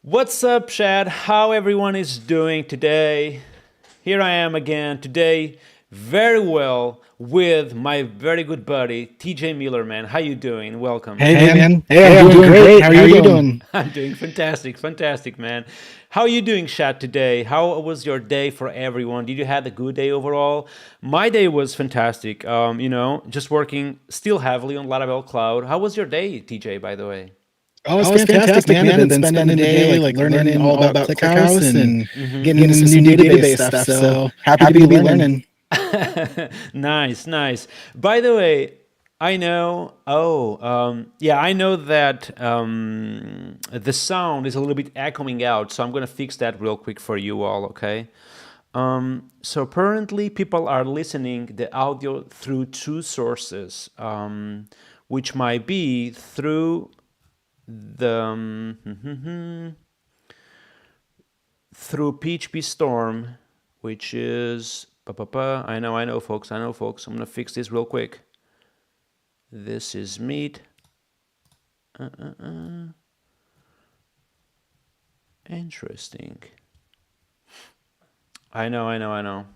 What's up, Chad? How everyone is doing today? Here I am again today, very well with my very good buddy TJ Miller, man. How you doing? Welcome. Hey man. Hey, I'm doing great. How are you doing? I'm doing fantastic, fantastic, man. How are you doing, Chad, today? How was your day for everyone? Did you have a good day overall? My day was fantastic. Just working still heavily on Laravel Cloud. How was your day, TJ, by the way? Oh, it's fantastic, man. I've been spending the day like learning all about ClickHouse and getting into some new database stuff. So happy to be learning. Nice, nice. By the way, I know. Yeah, I know that the sound is a little bit echoing out, so I'm gonna fix that real quick for you all. Okay. So apparently, people are listening the audio through two sources, which might be through the through PHP Storm, which is I know, folks. I know, folks. I'm gonna fix this real quick. This is Meet. Interesting. I know.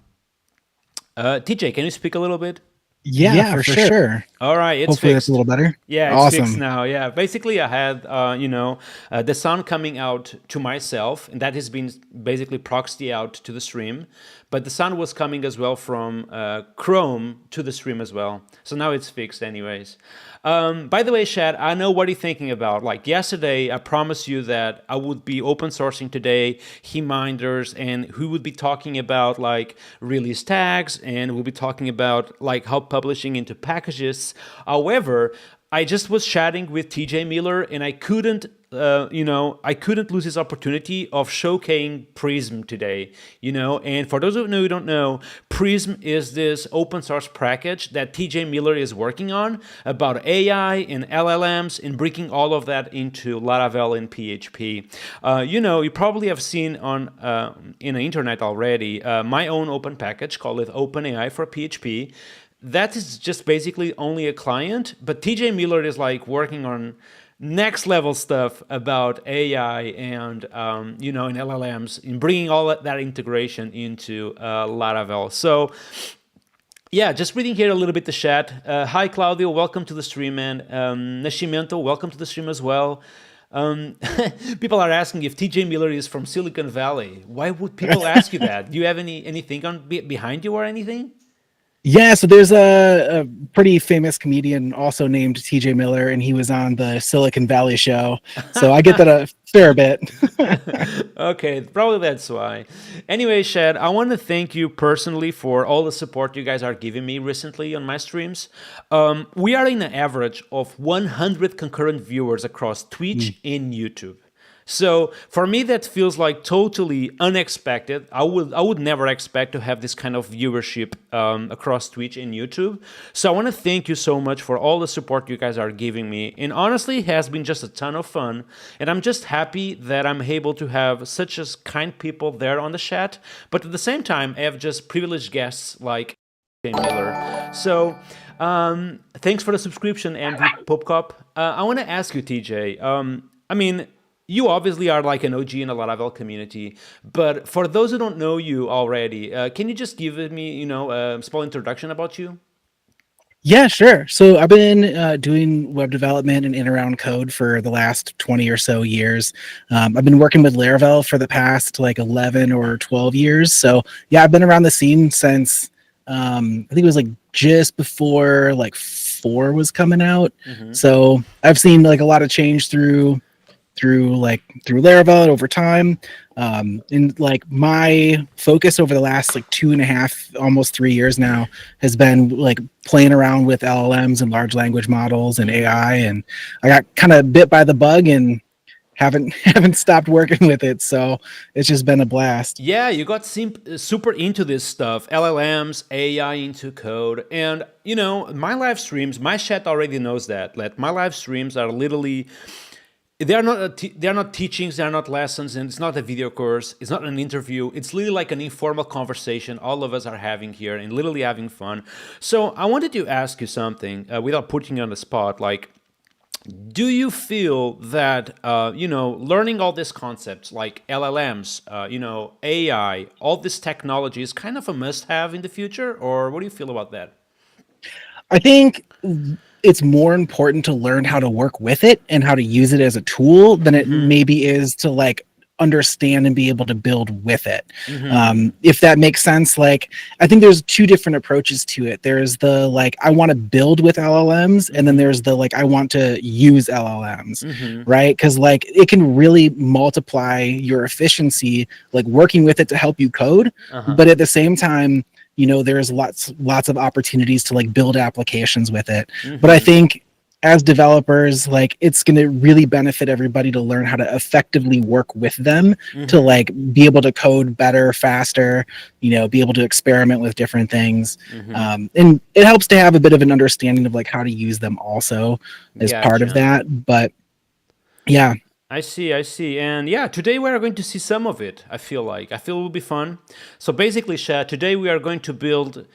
TJ, can you speak a little bit? Yeah, for sure. All right, it's Hopefully that's fixed. a little better. Yeah, it's fixed Awesome. now. Yeah, basically, I had the sound coming out to myself, and that has been basically proxied out to the stream. But the sound was coming as well from Chrome to the stream as well. So now it's fixed, anyways. By the way, Shad, I know what you're thinking about. Like yesterday, I promised you that I would be open sourcing today Minders, and we would be talking about like release tags, and we'll be talking about like how publishing into packages. However, I just was chatting with TJ Miller, and I couldn't lose this opportunity of showcasing Prism today. And for those of you who don't know, Prism is this open source package that TJ Miller is working on about AI and LLMs and bringing all of that into Laravel and PHP. You probably have seen on in the internet already my own open package called it OpenAI for PHP. That is just basically only a client, but TJ Miller is like working on next level stuff about AI and and LLMs and bringing all that integration into Laravel. So yeah, just reading here a little bit the chat. Hi Claudio, welcome to the stream, man. Nascimento, welcome to the stream as well. Um, People are asking if TJ Miller is from Silicon Valley. Why would people ask you that? Do you have anything on behind you or anything? Yeah, so there's a pretty famous comedian also named TJ Miller, and he was on the Silicon Valley show. So I get that a fair bit. Okay, probably that's why. Anyway, Shad, I want to thank you personally for all the support you guys are giving me recently on my streams. We are in an average of 100 concurrent viewers across Twitch and YouTube. So for me, that feels like totally unexpected. I would never expect to have this kind of viewership across Twitch and YouTube. So I want to thank you so much for all the support you guys are giving me. And honestly, it has been just a ton of fun. And I'm just happy that I'm able to have such as kind people there on the chat. But at the same time, I have just privileged guests like Jay Miller. So thanks for the subscription, MV Popcop. I want to ask you, TJ. I mean, you obviously are like an OG in the Laravel community, but for those who don't know you already, can you just give me, a small introduction about you? Yeah, sure. So I've been doing web development and in around code for the last 20 or so years. I've been working with Laravel for the past like 11 or 12 years. So yeah, I've been around the scene since I think it was like just before like 4 was coming out. Hmm. So I've seen like a lot of change through Laravel over time. And like my focus over the last like 2.5, almost 3 years now has been like playing around with LLMs and large language models and Hmm. AI. And I got kind of bit by the bug and haven't haven't stopped working with it. So it's just been a blast. Yeah, you got super into this stuff, LLMs, AI into code, and my live streams. My chat already knows that. Like my live streams are literally they are not teachings, they are not lessons, and it's not a video course, it's not an interview, it's literally like an informal conversation all of us are having here and literally having fun. So I wanted to ask you something without putting you on the spot. Like, Do you feel that learning all these concepts like LLMs, AI, all this technology is kind of a must-have in the future, or what do you feel about that? I think it's more important to learn how to work with it and how to use it as a tool than it maybe is to like understand and be able to build with it. If that makes sense. Like, I think there's two different approaches to it. There's the like, I want to build with LLMs, and then there's the like, I want to use LLMs, right? Because like it can really multiply your efficiency, like working with it to help you code, Uh-huh. but at the same time, there's lots of opportunities to like build applications with it. But I think as developers, like, it's going to really benefit everybody to learn how to effectively work with them, to like be able to code better, faster, be able to experiment with different things. And it helps to have a bit of an understanding of like how to use them also as part of Gotcha. that. But yeah. I see, I see. And yeah, today we are going to see some of it, I feel like. I feel it will be fun. So basically, Shad, today we are going to build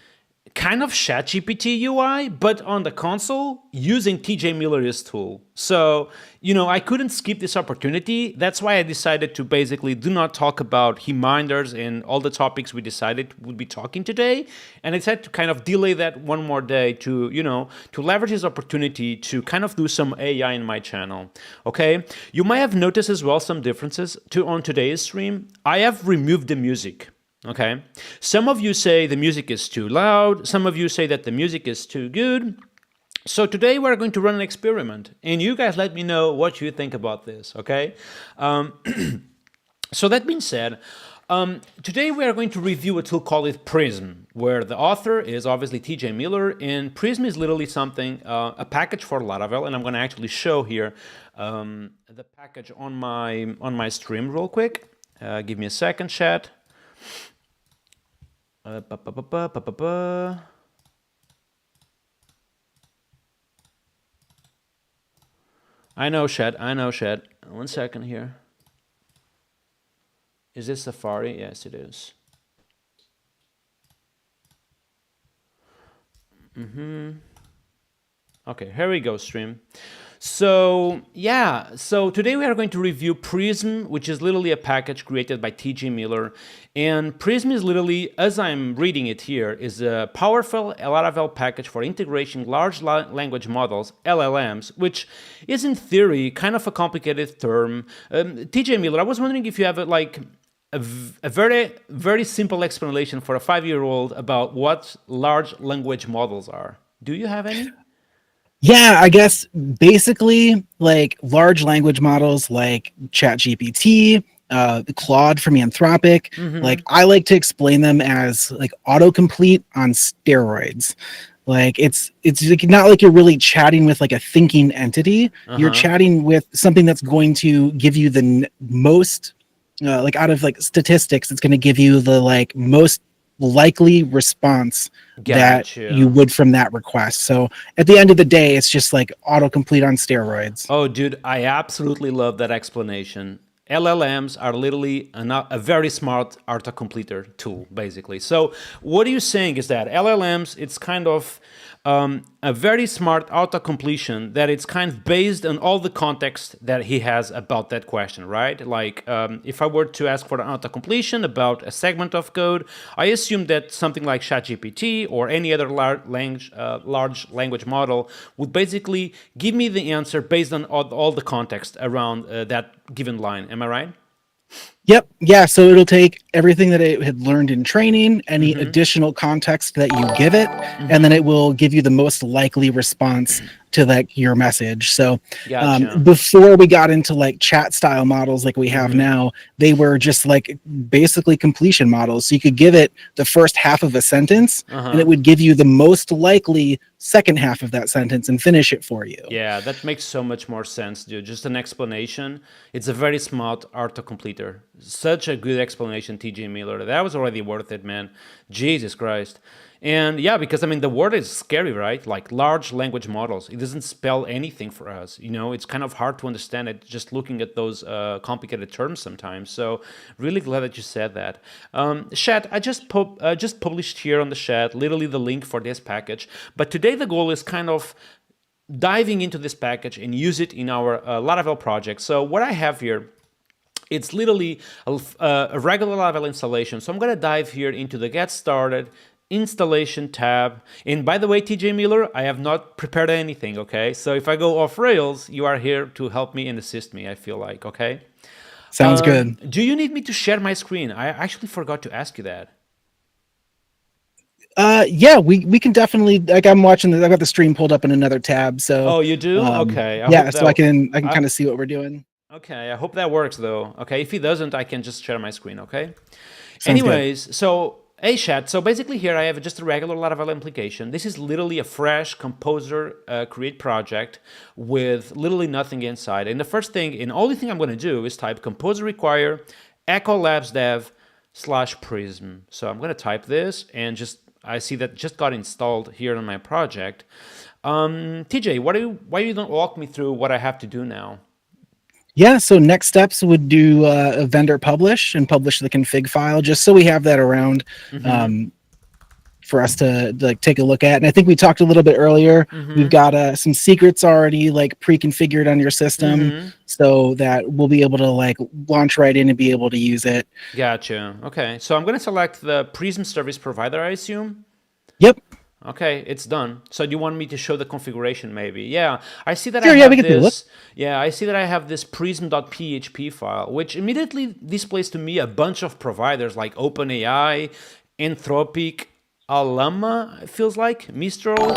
kind of ChatGPT UI, but on the console using TJ Miller's tool. So, I couldn't skip this opportunity. That's why I decided to basically do not talk about reminders and all the topics we decided would be talking today. And I decided to kind of delay that one more day to leverage this opportunity to kind of do some AI in my channel. Okay. You might have noticed as well some differences on today's stream. I have removed the music. Okay. Some of you say the music is too loud. Some of you say that the music is too good. So today we're going to run an experiment, and you guys let me know what you think about this, okay? So that being said, today we are going to review a tool called Prism, where the author is obviously TJ Miller, and Prism is literally something, a package for Laravel, and I'm going to actually show here the package on my stream real quick. Give me a second, chat. I know, Shed. I know, Shed. 1 second here. Is this Safari? Yes, it is. Okay, here we go, stream. So yeah, so today we are going to review Prism, which is literally a package created by TJ Miller. And Prism is literally, as I'm reading it here, is a powerful Laravel package for integration large language models, LLMs, which is in theory kind of a complicated term. TJ Miller, I was wondering if you have a very, very simple explanation for a 5-year-old about what large language models are. Do you have any? Yeah, I guess basically like large language models like ChatGPT, the Claude from Anthropic, like I like to explain them as like autocomplete on steroids. Like it's like not like you're really chatting with like a thinking entity. You're chatting with something that's going to give you the most like out of like statistics, it's going to give you the like most likely response that you Gotcha. would from that request. So at the end of the day, it's just like autocomplete on steroids. Oh, dude, I absolutely love that explanation. LLMs are literally a very smart autocompleter tool, basically. So what are you saying is that LLMs, it's kind of a very smart auto-completion that it's kind of based on all the context that he has about that question, right? Like if I were to ask for an auto-completion about a segment of code, I assume that something like ChatGPT or any other large language model would basically give me the answer based on all the context around that given line. Am I right? Yep. Yeah. So it'll take everything that it had learned in training, any additional context that you give it, and then it will give you the most likely response to like your message. So Gotcha. before we got into like chat style models like we have now, they were just like basically completion models. So you could give it the first half of a sentence, and it would give you the most likely second half of that sentence and finish it for you. Yeah, that makes so much more sense, dude. Just an explanation. It's a very smart autocompleter. Such a good explanation, TJ Miller. That was already worth it, man. Jesus Christ. And yeah, because I mean, the word is scary, right? Like large language models. It doesn't spell anything for us. It's kind of hard to understand it just looking at those complicated terms sometimes. So really glad that you said that. Chat, I just published here on the chat literally the link for this package. But today the goal is kind of diving into this package and use it in our Laravel project. So what I have here, it's literally a regular Laravel installation. So I'm going to dive here into the Get Started installation tab. And by the way, TJ Miller, I have not prepared anything, okay? So if I go off rails, you are here to help me and assist me, I feel like, okay? Sounds good. Do you need me to share my screen? I actually forgot to ask you that. Yeah, we can definitely, like, I'm watching I've got the stream pulled up in another tab. So Oh, you do? Okay. yeah, so I can kind of see what we're doing. Okay, I hope that works though. Okay, if it doesn't, I can just share my screen, okay? Sounds good. Anyways, so hey chat, so basically here I have just a regular Laravel application. This is literally a fresh composer create project with literally nothing inside. And the first thing, and only thing I'm gonna do is type composer require echo labs dev / prism. So I'm gonna type this and I see that just got installed here on my project. TJ, why you don't walk me through what I have to do now? Yeah, so next steps would do a vendor publish and publish the config file, just so we have that around for us to like take a look at. And I think we talked a little bit earlier. We've got some secrets already like pre-configured on your system, so that we'll be able to like launch right in and be able to use it. Gotcha. Okay, so I'm going to select the Prism service provider, I assume. Yep. Okay, it's done. So do you want me to show the configuration maybe? Yeah, I see that Sure, I yeah, have we can take a look. this. Yeah, I see that I have this prism.php file, which immediately displays to me a bunch of providers like OpenAI, Anthropic, Alama, it feels like, Mistral,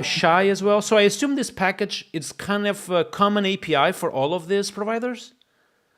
Shy as well. So I assume this package is kind of a common API for all of these providers?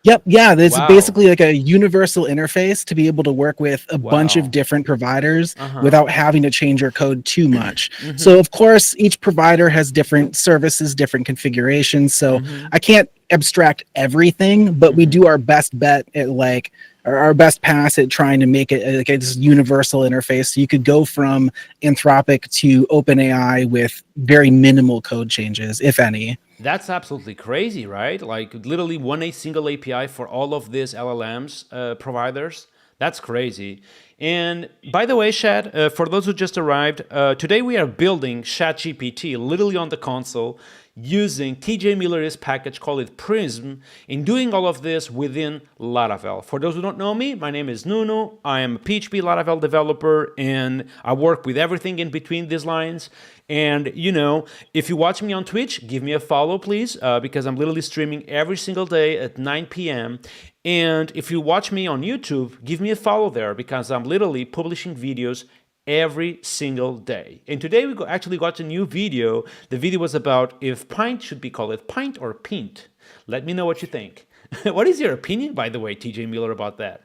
Yep. Yeah. This is Wow. basically like a universal interface to be able to work with a bunch of different providers without having to change your code too much. So of course, each provider has different services, different configurations. So I can't abstract everything, but we do our best bet at like our best pass at trying to make it like this universal interface. So you could go from Anthropic to OpenAI with very minimal code changes, if any. That's absolutely crazy, right? Like literally a single API for all of these LLMs providers. That's crazy. And by the way, chat, for those who just arrived, today we are building ChatGPT literally on the console using TJ Miller's package, call it Prism, and doing all of this within Laravel. For those who don't know me, my name is Nuno. I am a PHP Laravel developer, and I work with everything in between these lines. And, you know, if you watch me on Twitch, give me a follow, please, because I'm literally streaming every single day at 9 p.m. And if you watch me on YouTube, give me a follow there, because I'm literally publishing videos every single day. And today we actually got a new video. The video was about if pint should be called pint or pint. Let me know what you think. What is your opinion, by the way, TJ Miller, about that?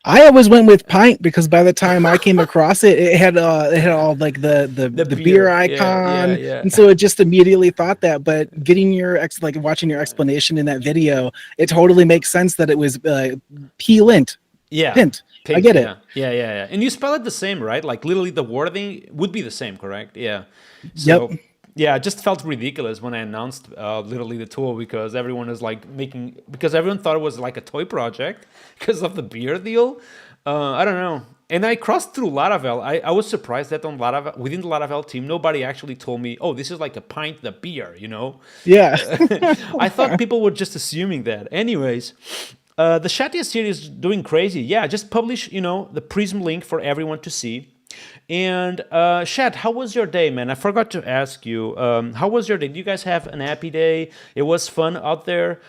I always went with pint because by the time I came across it, it had all like the beer icon, and so it just immediately thought that. But getting your watching your explanation in that video, it totally makes sense that it was P-lint. Yeah. Pint. I get it. Yeah. And you spell it the same, right? Like literally the wording would be the same, correct? Yeah. So, yep. Yeah, it just felt ridiculous when I announced literally the tool, because everyone is like because everyone thought it was like a toy project because of the beer deal. I don't know. And I crossed through Laravel. I was surprised that on Laravel, within the Laravel team, nobody actually told me, oh, this is like a pint, the beer, you know? Yeah. I thought people were just assuming that. Anyways, the Shatia series is doing crazy. Yeah, just publish, you know, the Prism link for everyone to see. And Shat, how was your day, man? I forgot to ask you. How was your day? Did you guys have an happy day? It was fun out there.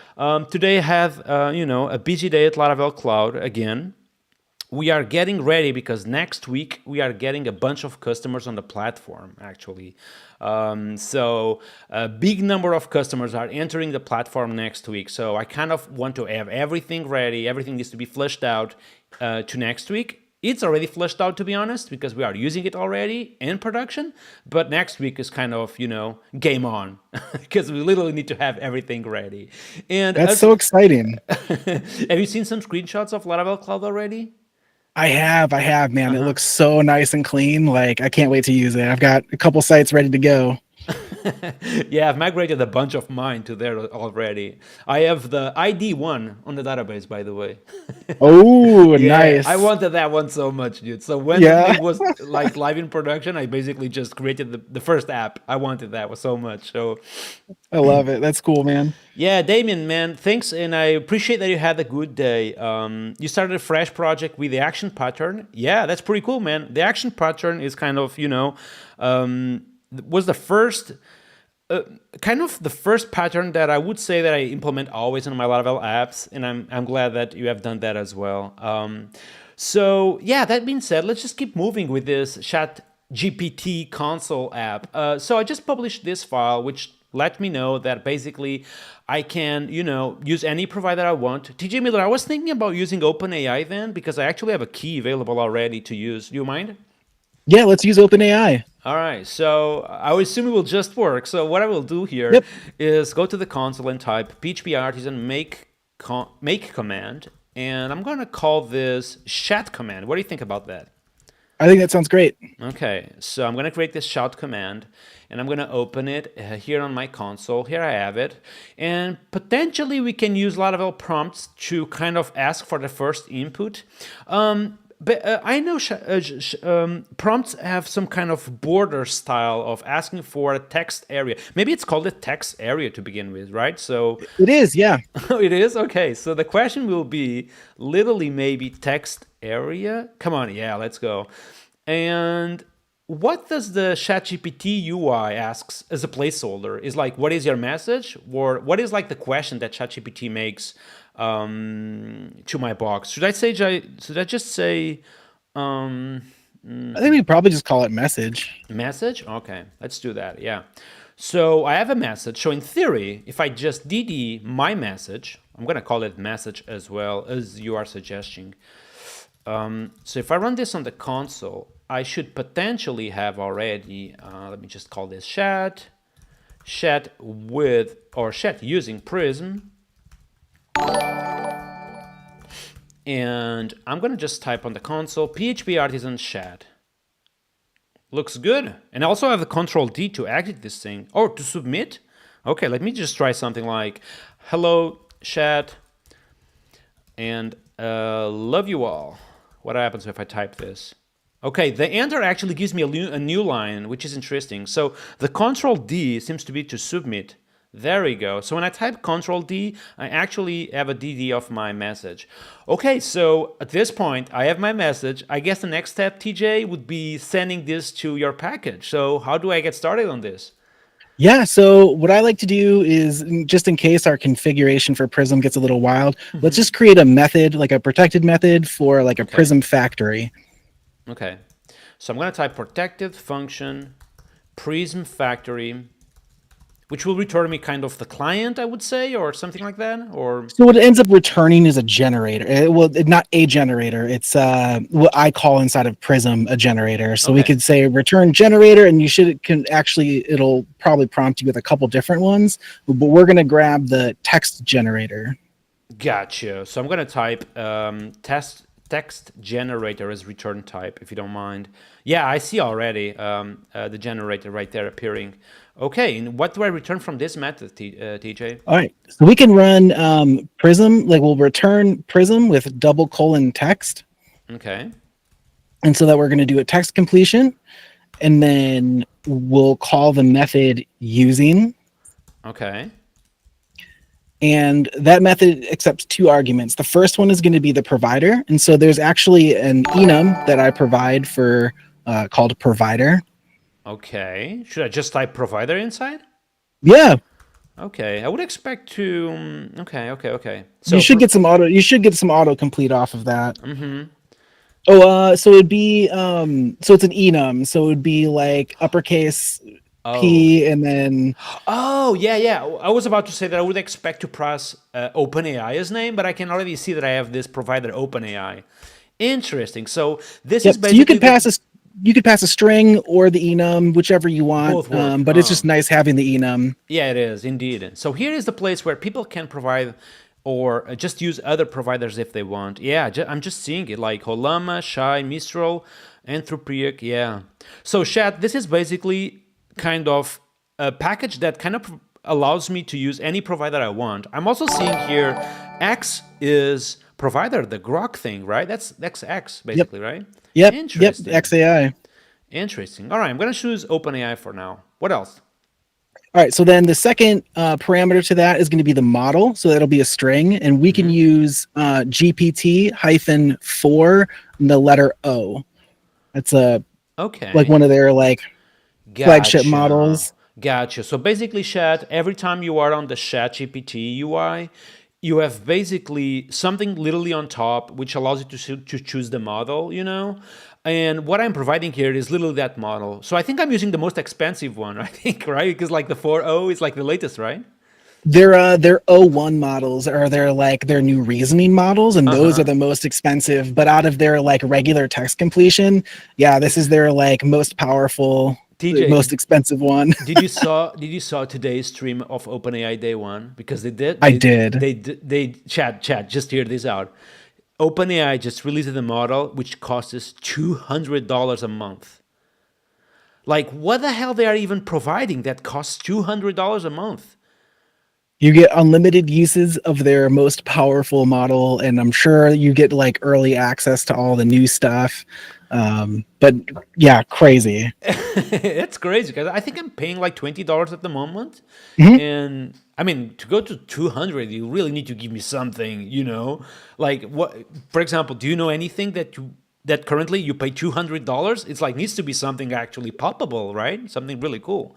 Today I have, you know, a busy day at Laravel Cloud again. We are getting ready because next week we are getting a bunch of customers on the platform, actually. So a big number of customers are entering the platform next week. So I kind of want to have everything ready. Everything needs to be fleshed out to next week. It's already fleshed out, to be honest, because we are using it already in production. But next week is kind of, you know, game on, because we literally need to have everything ready. And that's so exciting. Have you seen some screenshots of Laravel Cloud already? I have, man. It looks so nice and clean. Like, I can't wait to use it. I've got a couple sites ready to go. Yeah, I've migrated a bunch of mine to there already. I have the ID one on the database, by the way. Oh, Yeah, I nice. wanted that one so much, dude. So when Yeah, it was like live in production, I basically just created the first app. I wanted that was so much. So I love it. That's cool, man. yeah, Damien, man, thanks, and I appreciate that you had a good day. You started a fresh project with the action pattern. Yeah, that's pretty cool, man. The action pattern is kind of, was the first kind of the first pattern that I would say that I implement always in my Laravel apps, and I'm glad that you have done that as well. So yeah, that being said, let's just keep moving with this Chat GPT console app. So I just published this file, which let me know that basically I can, use any provider I want. TJ Miller, I was thinking about using OpenAI then because I actually have a key available already to use. Do you mind? Yeah, let's use OpenAI. All right, so I would assume it will just work. So what I will do here Yep. is go to the console and type PHP artisan make command, and I'm gonna call this shout command. What do you think about that? I think that sounds great. Okay, so I'm gonna create this shout command, and I'm gonna open it here on my console. Here I have it, and potentially we can use Laravel prompts to kind of ask for the first input. But I know prompts have some kind of border style of asking for a text area. Maybe it's called a text area to begin with, right? So It is, yeah. it is? Okay. So the question will be literally maybe text area. Come on. Yeah, let's go. And what does the ChatGPT UI asks as a placeholder? Is like, what is your message? Or what is like the question that ChatGPT makes to my box? Should I just say I think we probably just call it message. message? Okay, let's do that. Yeah. So I have a message. So in theory, if I just DD my message, I'm going to call it message as well as you are suggesting. So if I run this on the console, I should potentially have already, let me just call this chat with, or chat using Prism. And I'm going to just type on the console, PHP artisan chat. Looks good. And I also have the Control D to exit this thing, or to submit. Okay, let me just try something like, hello, chat, and love you all. What happens if I type this? Okay, the enter actually gives me a new line, which is interesting. So the Control D seems to be to submit. There we go. So when I type Control D, I actually have a DD of my message. Okay, so at this point, I have my message. I guess the next step, TJ, would be sending this to your package. So how do I get started on this? Yeah, so what I like to do is, just in case our configuration for Prism gets a little wild, let's just create a method, like a protected method for like a Okay. Prism factory. Okay, so I'm going to type protected function prism factory, which will return me kind of the client, I would say, or something like that, or So what it ends up returning is a generator. Well, not a generator. It's what I call inside of Prism a generator. So we Okay. could say return generator, and it'll probably prompt you with a couple different ones. But we're gonna grab the text generator. Gotcha. So I'm going to type text generator as return type, if you don't mind. Yeah, I see already the generator right there appearing. Okay, and what do I return from this method, TJ? All right. So we can run Prism, like we'll return Prism with double colon text. Okay. And so that we're going to do a text completion, and then we'll call the method using. Okay. And that method accepts two arguments. The first one is going to be the provider. And so there's actually an enum that I provide for called provider. Okay. Should I just type provider inside? Yeah, Okay. I would expect to. Okay. you should get some autocomplete off of that. So it'd be so it's an enum. So it would be like uppercase Oh. P and then Oh, yeah. I was about to say that I would expect to press OpenAI's name, but I can already see that I have this provider OpenAI. Interesting. So this is so basically you could pass a string or the enum, whichever you want. Both work. But it's just nice having the enum. Yeah, it is indeed. So here is the place where people can provide or just use other providers if they want. Yeah, I'm just seeing it like Holama, Shai, Mistral, Anthropic. Yeah. So Chat, this is basically kind of a package that kind of allows me to use any provider I want. I'm also seeing here X is provider, the Grok thing, right? That's X Yep. basically, right? Yep. Interesting. XAI. Interesting. All right, I'm going to choose OpenAI for now. What else? All right, so then the second parameter to that is going to be the model. So that'll be a string, and we can use GPT hyphen 4, and the letter O. That's like Okay. one of their like flagship Gotcha. models. Gotcha. So basically, chat, every time you are on the chat GPT UI, you have basically something literally on top which allows you to choose the model, you know? And what I'm providing here is literally that model. So I think I'm using the most expensive one, I think, right? Because like the 4.0 is like the latest, right? Their O1 models are their new reasoning models, and those are Uh-huh. the most expensive. But out of their like regular text completion, yeah, this is their like most powerful, most TJ, expensive one. did you saw today's stream of OpenAI day one? Because they did I did. they chat just hear this out. OpenAI just released a model which costs us $200 a month. Like what the hell they are even providing that costs $200 a month? You get unlimited uses of their most powerful model, and I'm sure you get like early access to all the new stuff. But yeah, crazy. It's crazy because I think I'm paying like $20 at the moment. Mhm. And I mean, to go to 200, you really need to give me something, you know? Like what, for example, do you know anything that currently you pay $200? It's like needs to be something actually palpable, right? Something really cool.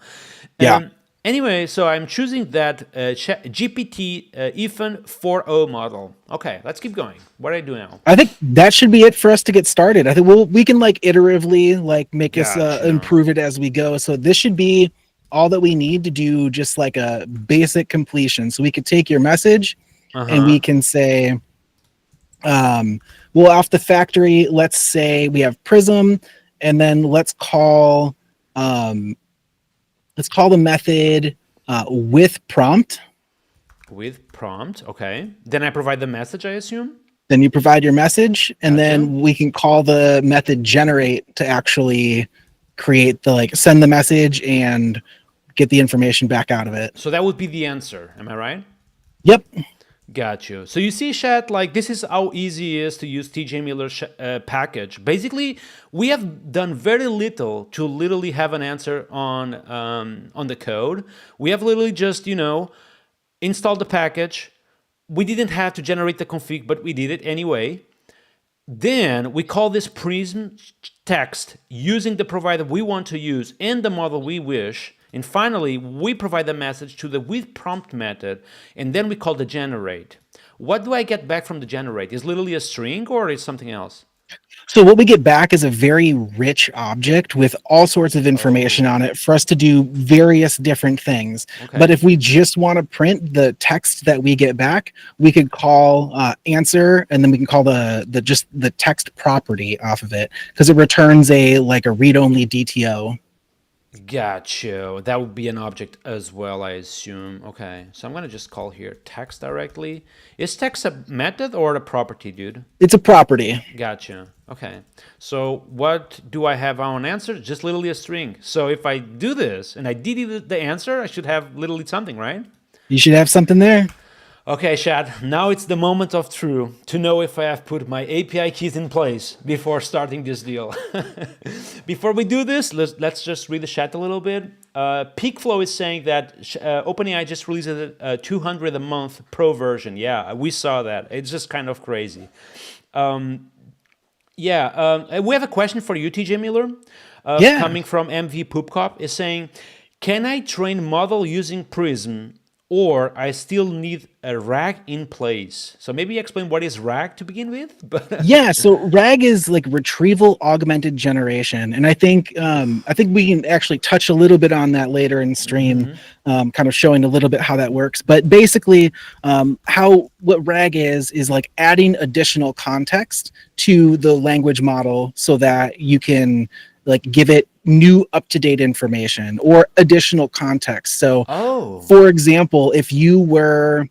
Yeah. Anyway, so I'm choosing that GPT Ethan 4.0 model. Okay, let's keep going. What do I do now? I think that should be it for us to get started. I think we can like iteratively like make us Gotcha. improve it as we go. So this should be all that we need to do, just like a basic completion. So we could take your message Uh and we huh. can say, well, off the factory, let's say we have Prism, and then um, let's call the method with prompt. With prompt. Okay. Then I provide the message, I assume. Then you provide your message, and Gotcha. then we can call the method generate to actually create the like send the message and get the information back out of it. So that would be the answer. Am I right? Yep. Got you. So you see, chat, like this is how easy it is to use TJ Miller's package. Basically, we have done very little to literally have an answer on the code. We have literally just installed the package. We didn't have to generate the config, but we did it anyway. Then we call this prism text using the provider we want to use and the model we wish. And finally, we provide the message to the with prompt method, and then we call the generate. What do I get back from the generate? Is literally a string or is something else? So what we get back is a very rich object with all sorts of information Oh, on it for us to do various different things. But okay. if we just want to print the text that we get back, we could call answer, and then we can call the just the text property off of it because it returns a like a read-only DTO. Gotcha. That would be an object as well, I assume. Okay, so I'm gonna just call here text directly. Is text a method or a property, dude? It's a property. Gotcha. Okay. So what do I have on answer? Just literally a string. So if I do this and I did the answer, I should have literally something, right? You should have something there. Okay, Shad. Now it's the moment of truth to know if I have put my API keys in place before starting this deal. Before we do this, let's just read the chat a little bit. Peakflow is saying that OpenAI just released a 200 a month pro version. Yeah, we saw that. It's just kind of crazy. We have a question for you, TJ Miller. Yeah. Coming from MV Poopcop is saying, can I train model using Prism or I still need a RAG in place? So maybe explain what is RAG to begin with. But Yeah, so RAG is like retrieval augmented generation, and I think we can actually touch a little bit on that later in stream, kind of showing a little bit how that works. But basically, how what RAG is like adding additional context to the language model so that you can like give it new up-to-date information or additional context. So, oh, for example, if you wanted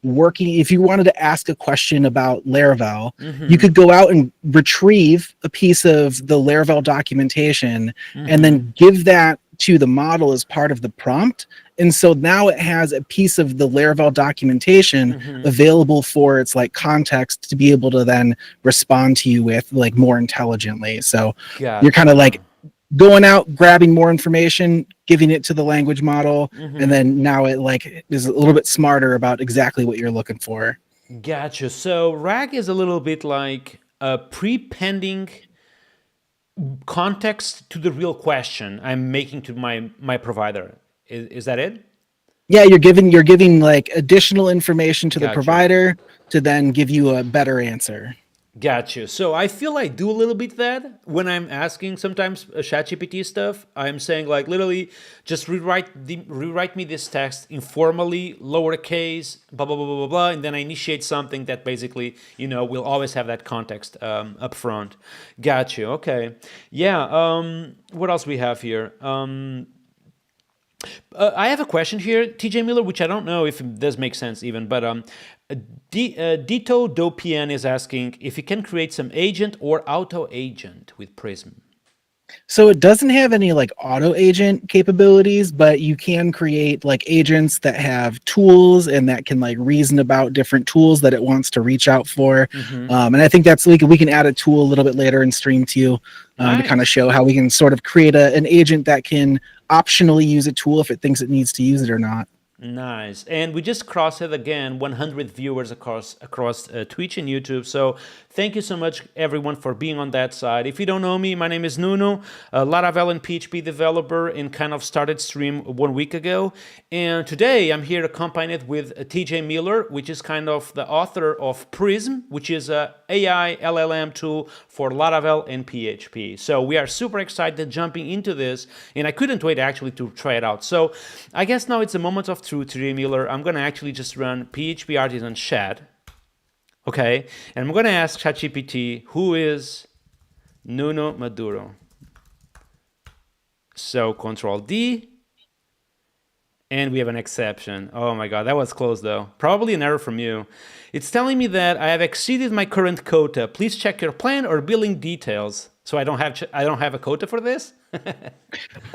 to ask a question about Laravel, you could go out and retrieve a piece of the Laravel documentation and then give that to the model as part of the prompt. And so now it has a piece of the Laravel documentation available for its like context to be able to then respond to you with like more intelligently. So you're kind of like Gotcha. going out, grabbing more information, giving it to the language model, and then now it like is a little bit smarter about exactly what you're looking for. Gotcha. So RAG is a little bit like a pre-pending context to the real question I'm making to my provider. Is that it? Yeah, you're giving like additional information to the Gotcha. provider to then give you a better answer. Gotcha. So I feel I do a little bit that when I'm asking sometimes ChatGPT stuff. I'm saying like literally just rewrite me this text informally, lowercase, blah blah blah blah blah, blah, and then I initiate something that basically will always have that context up front. Gotcha. Okay. Yeah. What else we have here? I have a question here, TJ Miller, which I don't know if it does make sense even, but Dito Dopian is asking if you can create some agent or auto agent with Prism. So it doesn't have any like auto agent capabilities, but you can create like agents that have tools and that can like reason about different tools that it wants to reach out for. And I think that's we can add a tool a little bit later and stream to you to kind of Nice. show how we can sort of create an agent that can optionally use a tool if it thinks it needs to use it or not. Nice. And we just crossed it again, 100 viewers across Twitch and YouTube. So thank you so much, everyone, for being on that side. If you don't know me, my name is Nuno, a Laravel and PHP developer, and kind of started stream 1 week ago. And today I'm here accompanied with TJ Miller, which is kind of the author of Prism, which is a AI LLM tool for Laravel and PHP. So we are super excited jumping into this, and I couldn't wait actually to try it out. So I guess now it's a moment of truth, TJ Miller. I'm going to actually just run PHP Artisan chat. Okay, and I'm going to ask ChatGPT, who is Nuno Maduro? So Control D, and we have an exception. Oh my God, that was close though. Probably an error from you. It's telling me that I have exceeded my current quota. Please check your plan or billing details. So I don't have a quota for this.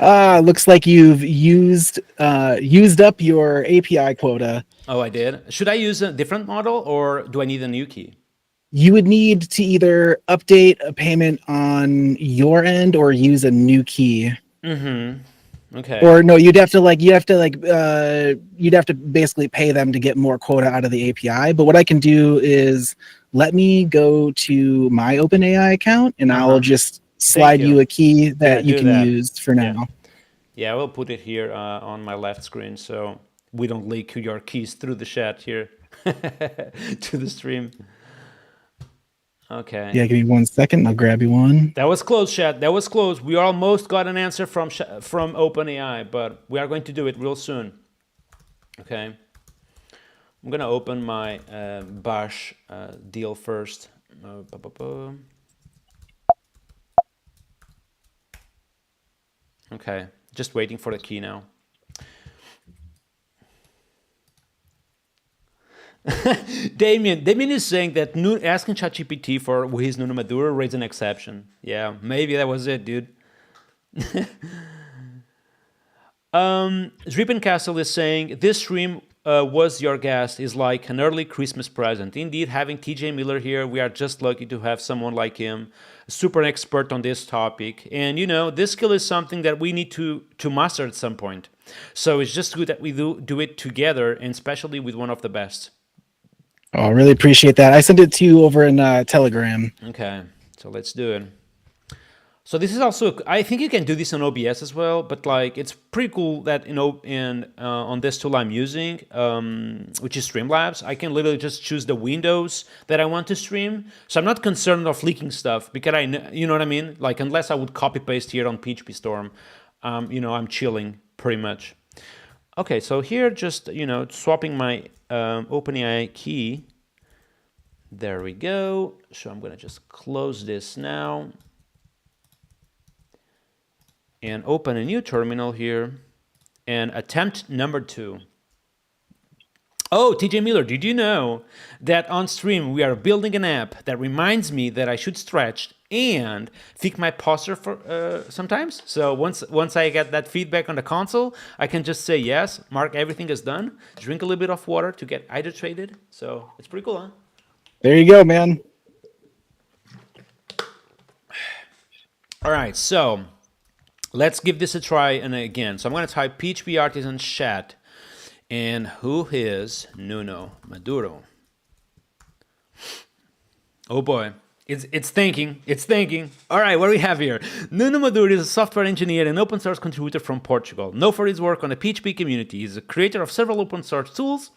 Looks like you've used up your API quota. Oh, I did. Should I use a different model or do I need a new key? You would need to either update a payment on your end or use a new key. Okay. Or no, you'd have to basically pay them to get more quota out of the API. But what I can do is let me go to my OpenAI account and I'll just slide you a key that you can use for now. Yeah, I will put it here on my left screen so we don't leak your keys through the chat here to the stream. Okay. Yeah, give me 1 second. I'll grab you one. That was close, chat. That was close. We almost got an answer from OpenAI, but we are going to do it real soon. Okay. I'm going to open my Bash deal first. Okay. Just waiting for the key now. Damien is saying that asking ChatGPT for his Nuno Maduro raised an exception. Yeah, maybe that was it, dude. Drippen Castle is saying this stream was your guest is like an early Christmas present. Indeed, having TJ Miller here, we are just lucky to have someone like him, super expert on this topic. And this skill is something that we need to master at some point. So it's just good that we do it together, and especially with one of the best. Oh, I really appreciate that. I sent it to you over in Telegram. Okay, so let's do it. So this is also, I think you can do this on OBS as well, but like it's pretty cool that on this tool I'm using, which is Streamlabs, I can literally just choose the windows that I want to stream. So I'm not concerned of leaking stuff because you know what I mean? Like unless I would copy paste here on PHP Storm, I'm chilling pretty much. Okay, so here just swapping my OpenAI key. There we go. So I'm gonna just close this now and open a new terminal here and attempt number 2. Oh, TJ Miller, did you know that on stream we are building an app that reminds me that I should stretch and tweak my posture for sometimes. So once I get that feedback on the console, I can just say yes, mark everything is done, drink a little bit of water to get hydrated. So it's pretty cool, huh? There you go, man. All right, so let's give this a try. And again, so I'm going to type PHP Artisan chat. And who is Nuno Maduro? Oh boy. It's thinking. It's thinking. All right, what do we have here? Nuno Maduro is a software engineer and open source contributor from Portugal. Known for his work on the PHP community, he's a creator of several open source tools,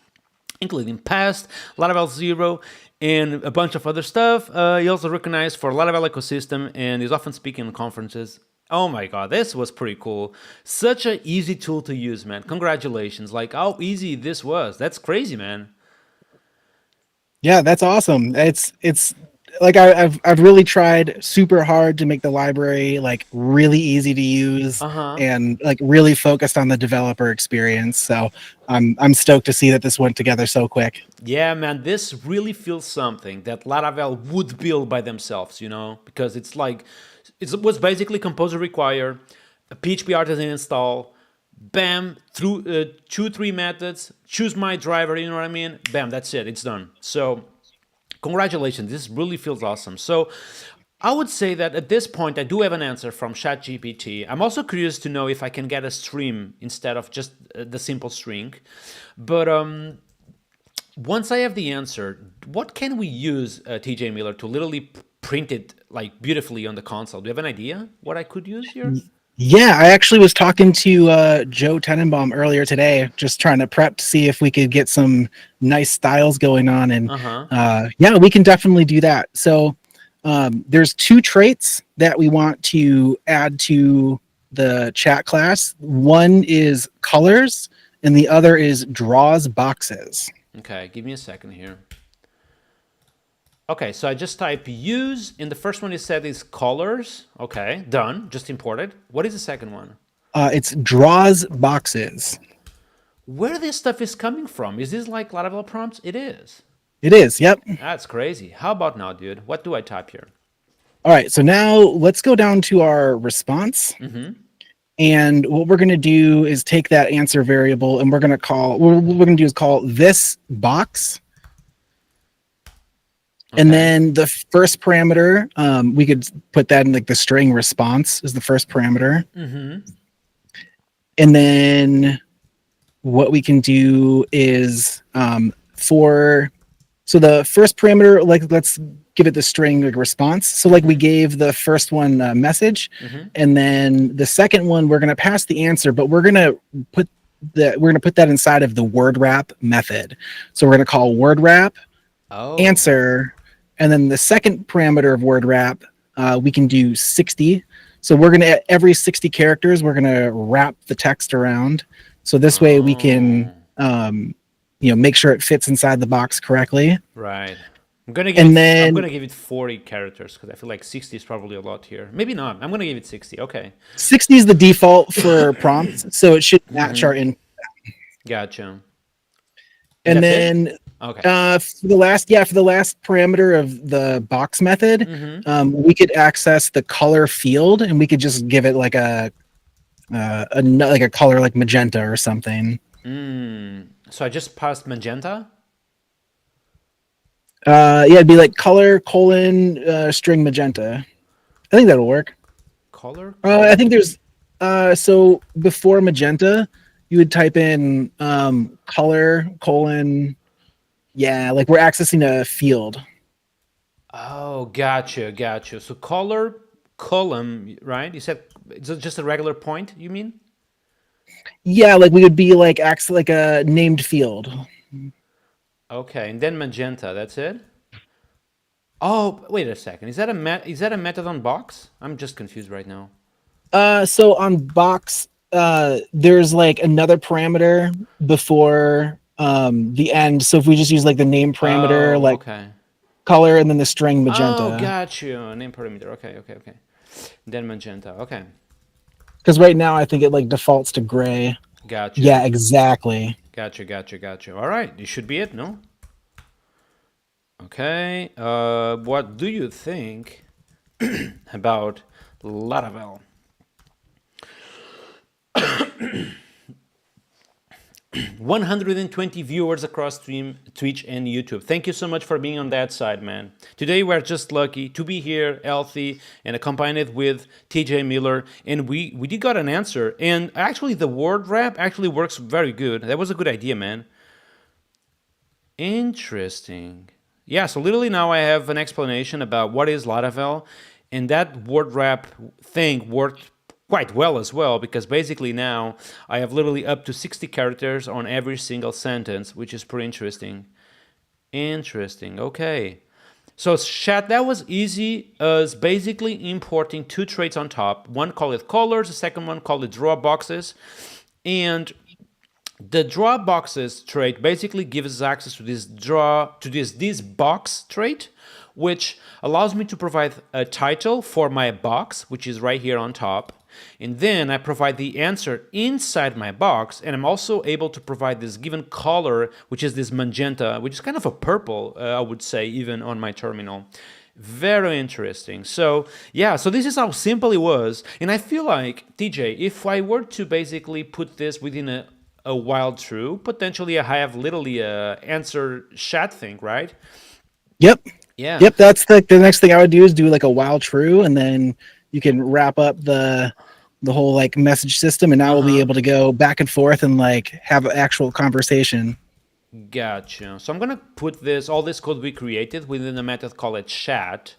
including Past, Laravel Zero, and a bunch of other stuff. He also recognized for Laravel ecosystem and is often speaking in conferences. Oh my god, this was pretty cool. Such an easy tool to use, man. Congratulations. Like how easy this was. That's crazy, man. Yeah, that's awesome. It's like I've really tried super hard to make the library like really easy to use Uh-huh. and like really focused on the developer experience. So I'm stoked to see that this went together so quick. Yeah, man, this really feels something that Laravel would build by themselves, because it's like it was basically composer require, a PHP artisan install, bam, through 2, 3 methods, choose my driver, you know what I mean? Bam, that's it, it's done. So congratulations, this really feels awesome. So I would say that at this point, I do have an answer from ChatGPT. I'm also curious to know if I can get a stream instead of just the simple string. But once I have the answer, what can we use, TJ Miller, to literally print it like beautifully on the console? Do you have an idea what I could use here? Yeah, I actually was talking to Joe Tenenbaum earlier today, just trying to prep to see if we could get some nice styles going on. And Uh huh. yeah, we can definitely do that. So there's 2 traits that we want to add to the chat class. One is colors, and the other is draws boxes. Okay, give me a second here. Okay, so I just type use, and the first one is said is colors. Okay, done. Just imported. What is the second one? It's draws boxes. Where this stuff is coming from? Is this like Laravel prompts? It is. It is. Yep. That's crazy. How about now, dude? What do I type here? All right. So now let's go down to our response. And what we're going to do is take that answer variable and we're going to call, what we're going to do is call this box. Okay. And then the first parameter, we could put that in like the string response is the first parameter. And then what we can do is so the first parameter, like let's give it the string like response. So like we gave the first one message, and then the second one we're going to pass the answer, but we're going to put that inside of the word wrap method. So we're going to call word wrap answer, and then the second parameter of word wrap we can do 60. So we're going to every 60 characters we're going to wrap the text around. So this way we can make sure it fits inside the box correctly. Right. I'm gonna give it 40 characters because I feel like 60 is probably a lot here. Maybe not. I'm gonna give it 60. Okay. 60 is the default for prompts, so it should match our input. Gotcha. And then okay. for the last parameter of the box method, we could access the color field, and we could just give it like a color like magenta or something. So I just passed magenta. It'd be like color : string magenta. I think that'll work. Color. I think there's so before magenta, you would type in color : like we're accessing a field. Oh, gotcha. So color column, right? You said it's just a regular point. You mean? Yeah, like we would be like like a named field. Okay, and then magenta. That's it. Oh, wait a second. Is that a method on box? I'm just confused right now. So on box, there's like another parameter before the end. So if we just use like the name parameter, color, and then the string magenta. Oh, got you. Name parameter. Okay. Then magenta. Okay. Because right now I think it like defaults to gray. Gotcha. Yeah, exactly. Gotcha. All right, this should be it, no? Okay. What do you think about Laravel. 120 viewers across stream, Twitch and YouTube. Thank you so much for being on that side, man. Today we're just lucky to be here, healthy, and accompanied with TJ Miller. And we did got an answer. And actually the word wrap actually works very good. That was a good idea, man. Interesting. Yeah, so literally now I have an explanation about what is Laravel. And that word wrap thing worked quite well as well, because basically now I have literally up to 60 characters on every single sentence, which is pretty interesting. Interesting. Okay. So chat, that was easy as basically importing two traits on top. One call it colors, the second one call it draw boxes. And the draw boxes trait basically gives us access to this box trait, which allows me to provide a title for my box, which is right here on top. And then I provide the answer inside my box, and I'm also able to provide this given color, which is this magenta, which is kind of a purple, I would say, even on my terminal. Very interesting. So yeah, so this is how simple it was. And I feel like, TJ, if I were to basically put this within a while true, potentially I have literally a answer chat thing, right? Yep. Yeah. Yep. That's the next thing I would do is do like a while true, and then you can wrap up the whole like message system, and now we'll be able to go back and forth and like have an actual conversation. Gotcha. So I'm gonna put all this code we created within the method called chat,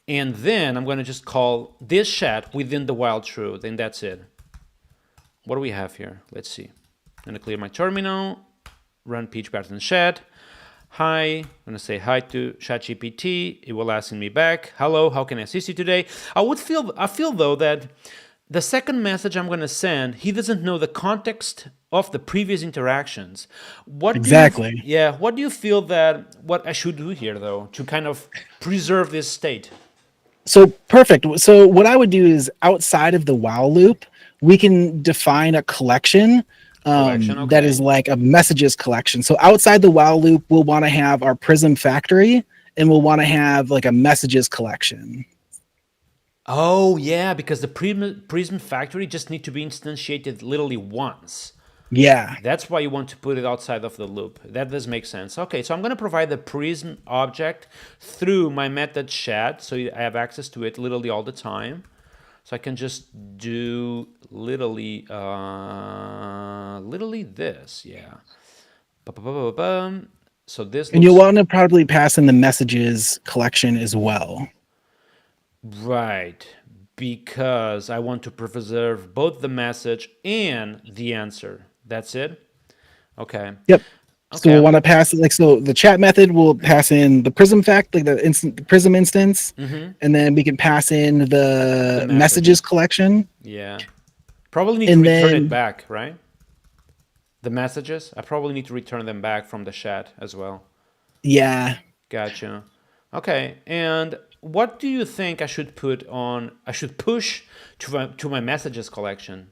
and then I'm gonna just call this chat within the while true. Then that's it. What do we have here? Let's see. I'm gonna clear my terminal, run PHP chat. Hi, I'm gonna say hi to ChatGPT. It will ask me back, hello, how can I assist you today? I feel though that the second message I'm gonna send, he doesn't know the context of the previous interactions. Exactly. What do you feel that what I should do here though to kind of preserve this state? So perfect. So what I would do is outside of the while loop, we can define a collection. That is like a messages collection. So outside the while loop, we'll want to have our prism factory, and we'll want to have like a messages collection. Oh yeah, because the prism factory just need to be instantiated literally once. Yeah. That's why you want to put it outside of the loop. That does make sense. Okay, so I'm going to provide the prism object through my method chat, so I have access to it literally all the time. So I can just do literally this, yeah. So this, and you'll want to probably pass in the messages collection as well. Right, because I want to preserve both the message and the answer. That's it? Okay. Yep. Okay. So we'll want to pass it so the chat method will pass in the prism like the prism instance, and then we can pass in the messages collection. Yeah. Probably need to return it back, right? The messages, I probably need to return them back from the chat as well. Yeah. Gotcha. Okay, and what do you think I should push to my messages collection?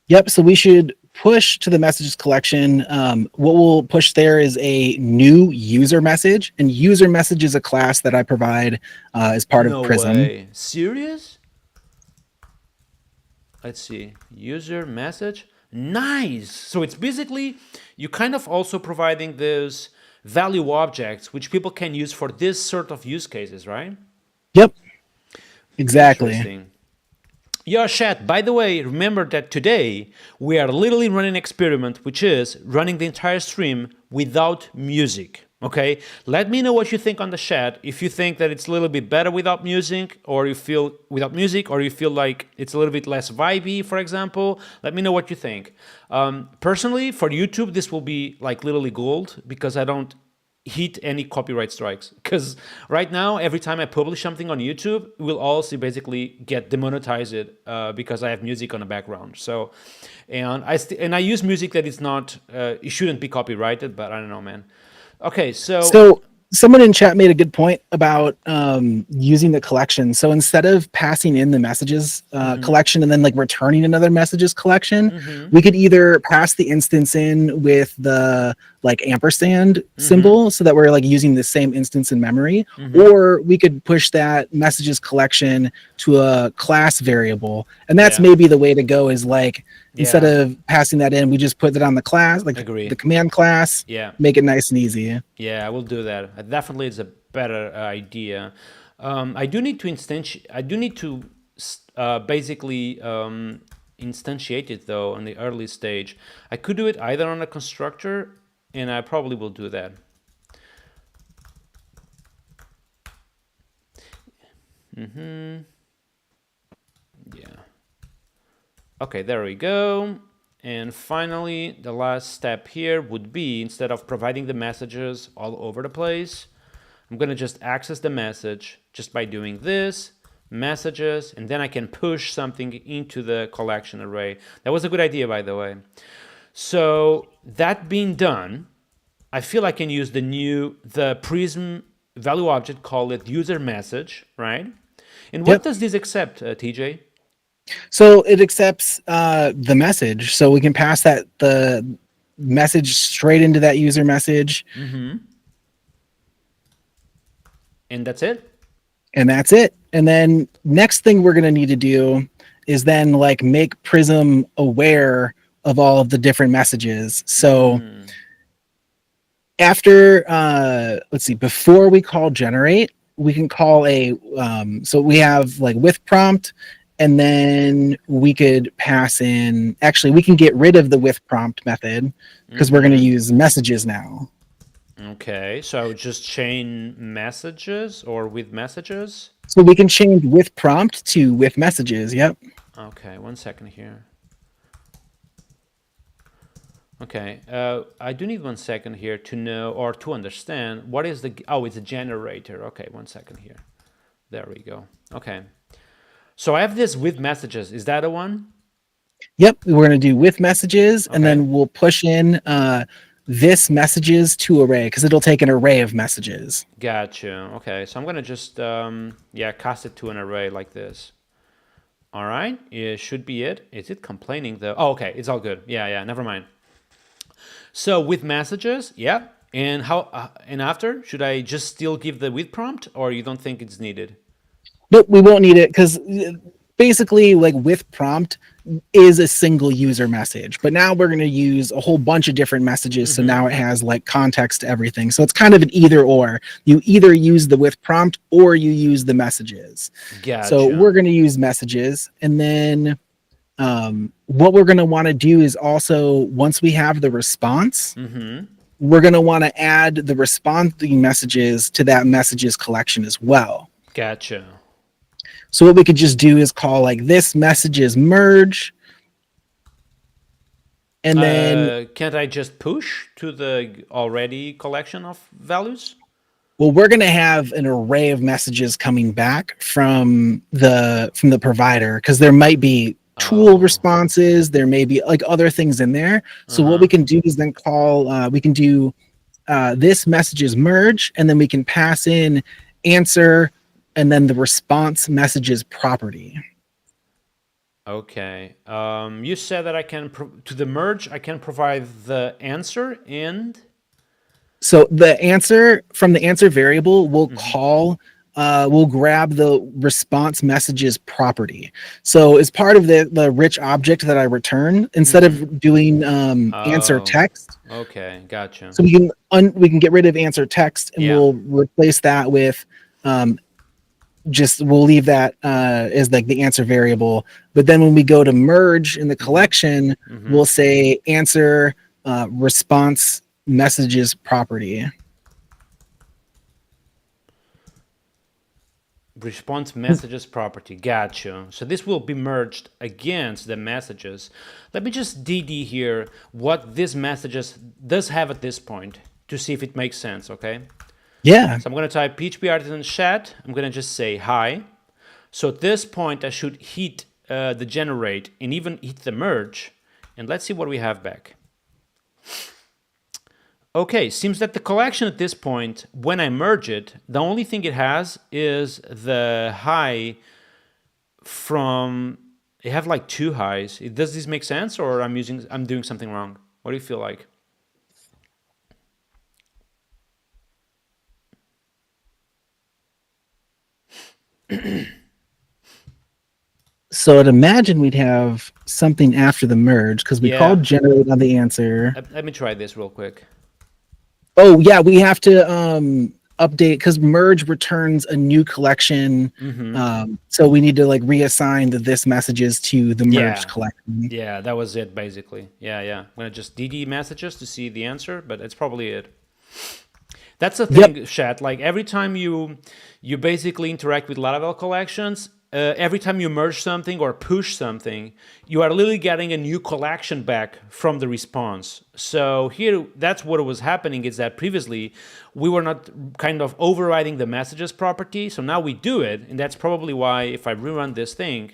Yep, so we should push to the messages collection. What we'll push there is a new user message, and user message is a class that I provide as part of Prism. Way. Serious? Let's see, user message. Nice. So it's basically you kind of also providing those value objects which people can use for this sort of use cases, right? Yep. Exactly. Yeah, chat, by the way, remember that today we are literally running an experiment, which is running the entire stream without music. Okay, let me know what you think on the chat. If you think that it's a little bit better without music, or you feel like it's a little bit less vibey, for example, let me know what you think. Personally, for YouTube, this will be like literally gold because I don't hit any copyright strikes. Because right now, every time I publish something on YouTube, it will also basically get demonetized because I have music on the background. So, and I use music that is not, it shouldn't be copyrighted, but I don't know, man. Okay, so someone in chat made a good point about using the collection. So instead of passing in the messages collection and then like returning another messages collection, we could either pass the instance in with the like ampersand symbol so that we're like using the same instance in memory, or we could push that messages collection to a class variable. And that's Yeah. maybe the way to go, is like instead Yeah. of passing that in, we just put it on the class, like the Agree. command class, Yeah. make it nice and easy. Yeah, I will do that. Definitely, it's a better idea. I do need to instantiate. I do need to basically instantiate it though in the early stage. I could do it either on a constructor, and I probably will do that. Yeah. Okay, there we go. And finally, the last step here would be, instead of providing the messages all over the place, I'm going to just access the message just by doing this, messages, and then I can push something into the collection array. That was a good idea, by the way. So that being done, I feel I can use the prism value object, call it user message, right? And what Yep. does this accept, TJ? So it accepts the message. So we can pass the message straight into that user message. And that's it? And that's it. And then next thing we're going to need to do is then like make Prism aware of all of the different messages. So after let's see, before we call generate, we can call a so we have like with prompt, and then we could pass in, actually we can get rid of the with prompt method because we're going to use messages now. Okay, so just chain messages or with messages? So we can change with prompt to with messages. Yep. Okay, 1 second here. Okay, I do need 1 second here to know or to understand what is the, oh, it's a generator. Okay, 1 second here. There we go. Okay. So I have this with messages. Is that a one? Yep. We're going to do with messages, and Okay. then we'll push in this messages to array because it'll take an array of messages. Gotcha. Okay, so I'm gonna just yeah, cast it to an array like this. All right, it should be it. Is it complaining though? Oh, okay, it's all good. Yeah, never mind. So with messages, yeah. And how and after, should I just still give the with prompt, or you don't think it's needed? But we won't need it because basically like with prompt is a single user message, but now we're going to use a whole bunch of different messages. So now it has like context to everything. So it's kind of an either or. You either use the with prompt or you use the messages. Gotcha. So we're going to use messages. And then what we're going to want to do is also, once we have the response, we're going to want to add the responding messages to that messages collection as well. Gotcha. So what we could just do is call like this messages merge. And then can't I just push to the already collection of values? well, we're going to have an array of messages coming back from the provider, because there might be tool responses, there may be like other things in there. So what we can do is then call we can do this messages merge, and then we can pass in answer and then the response messages property. Okay. You said that I can to the merge I can provide the answer and So the answer from the answer variable will call we'll grab the response messages property. So as part of the rich object that I return, instead of doing answer text, okay, gotcha. so we can get rid of answer text, and we'll replace that with we'll leave that as like the answer variable. But then when we go to merge in the collection, we'll say answer response messages property. Response messages property. Gotcha. So this will be merged against the messages. Let me just DD here what this messages does have at this point to see if it makes sense, okay? Yeah. So I'm going to type PHP artisan chat. I'm going to just say hi. So at this point, I should hit the generate and even hit the merge. And let's see what we have back. Okay, seems that the collection at this point, when I merge it, the only thing it has is the high from, it have like 2 highs. Does this make sense, or I'm doing something wrong? What do you feel like? So I'd imagine we'd have something after the merge because we Yeah. called generate on the answer. Let me try this real quick. Oh yeah, we have to update because merge returns a new collection. So we need to like reassign the this messages to the merged Yeah. collection. Yeah, that was it basically. Yeah. I'm gonna just DD messages to see the answer, but it's probably it. That's the thing, chat. Like every time you basically interact with Laravel collections, every time you merge something or push something, you are literally getting a new collection back from the response. So here, that's what was happening is that previously we were not kind of overriding the messages property. So now we do it, and that's probably why if I rerun this thing,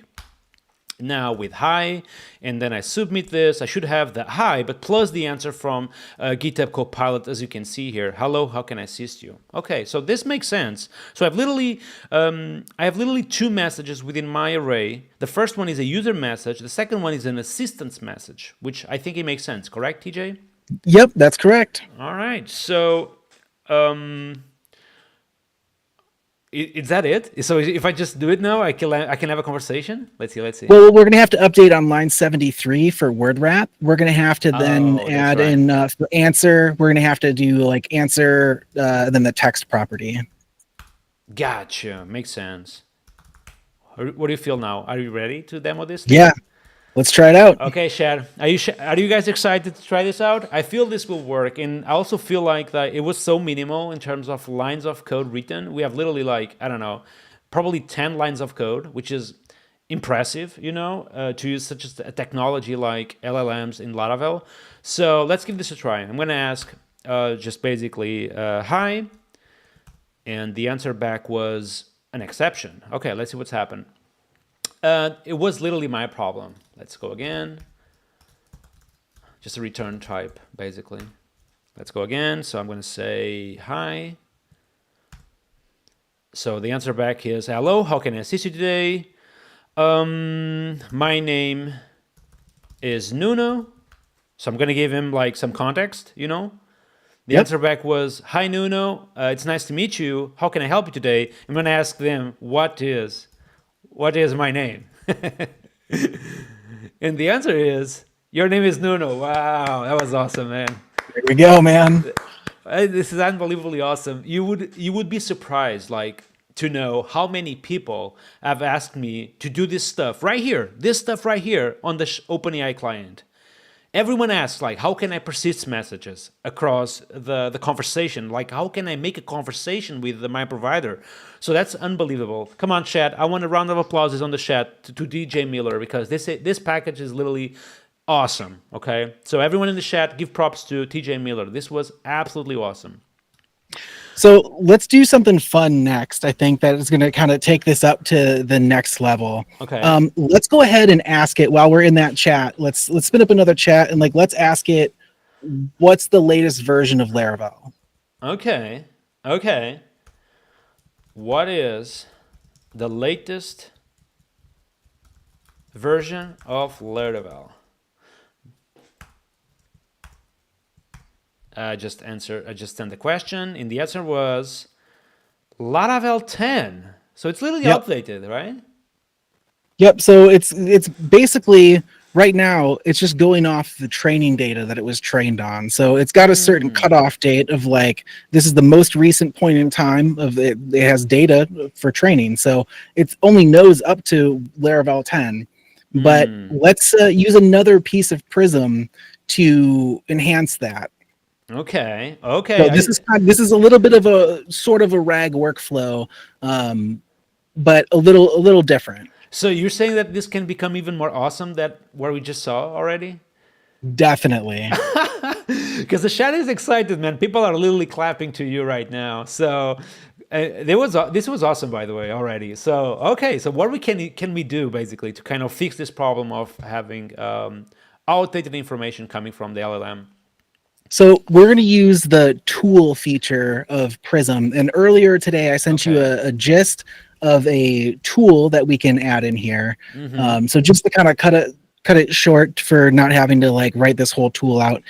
now with hi, and then I submit this, I should have the hi, but plus the answer from GitHub Copilot, as you can see here. Hello, how can I assist you? Okay, so this makes sense. So I have literally two messages within my array. The first one is a user message. The second one is an assistance message, which I think it makes sense. Correct, TJ? Yep, that's correct. All right. So is that it? So if I just do it now, I can have a conversation. Let's see. Well, we're gonna have to update on line 73 for word wrap. We're gonna have to then add in for answer. We're gonna have to do like answer, then the text property. Gotcha. Makes sense. What do you feel now? Are you ready to demo this? Yeah, let's try it out. Okay, Shad. Are you guys excited to try this out? I feel this will work, and I also feel like that it was so minimal in terms of lines of code written. We have literally like I don't know, probably 10 lines of code, which is impressive, to use such a technology like LLMs in Laravel. So let's give this a try. I'm gonna ask just basically hi, and the answer back was an exception. Okay, let's see what's happened. It was literally my problem. Let's go again. Just a return type, basically. Let's go again. So I'm going to say hi. So the answer back is, hello, how can I assist you today? My name is Nuno. So I'm going to give him like some context, The answer back was, hi, Nuno. It's nice to meet you. How can I help you today? I'm going to ask them, what is my name? And the answer is, your name is Nuno. Wow, that was awesome, man. There we go, man. This is unbelievably awesome. You would be surprised, like, to know how many people have asked me to do this stuff right here on the OpenAI client. Everyone asks, like, how can I persist messages across the conversation? Like, how can I make a conversation with my provider? So that's unbelievable. Come on, chat. I want a round of applause on the chat to DJ Miller because this package is literally awesome, okay? So everyone in the chat, give props to TJ Miller. This was absolutely awesome. So let's do something fun next. I think that is going to kind of take this up to the next level. Okay. Let's go ahead and ask it while we're in that chat. Let's spin up another chat and let's ask it, what's the latest version of Laravel? Okay. What is the latest version of Laravel? I just sent the question, and the answer was Laravel 10. So it's literally updated, right? Yep. So it's basically right now it's just going off the training data that it was trained on. So it's got a certain cutoff date of like this is the most recent point in time of it. It has data for training, so it only knows up to Laravel 10. But let's use another piece of Prism to enhance that. Okay. So this is a little bit of a sort of a RAG workflow, but a little different. So you're saying that this can become even more awesome than what we just saw already? Definitely. Because the chat is excited, man. People are literally clapping to you right now. So this was awesome, by the way, already. So okay, so what can we do basically to kind of fix this problem of having outdated information coming from the LLM? So we're going to use the tool feature of Prism. And earlier today, I sent you a gist of a tool that we can add in here. So just to kind of cut it short for not having to like write this whole tool out.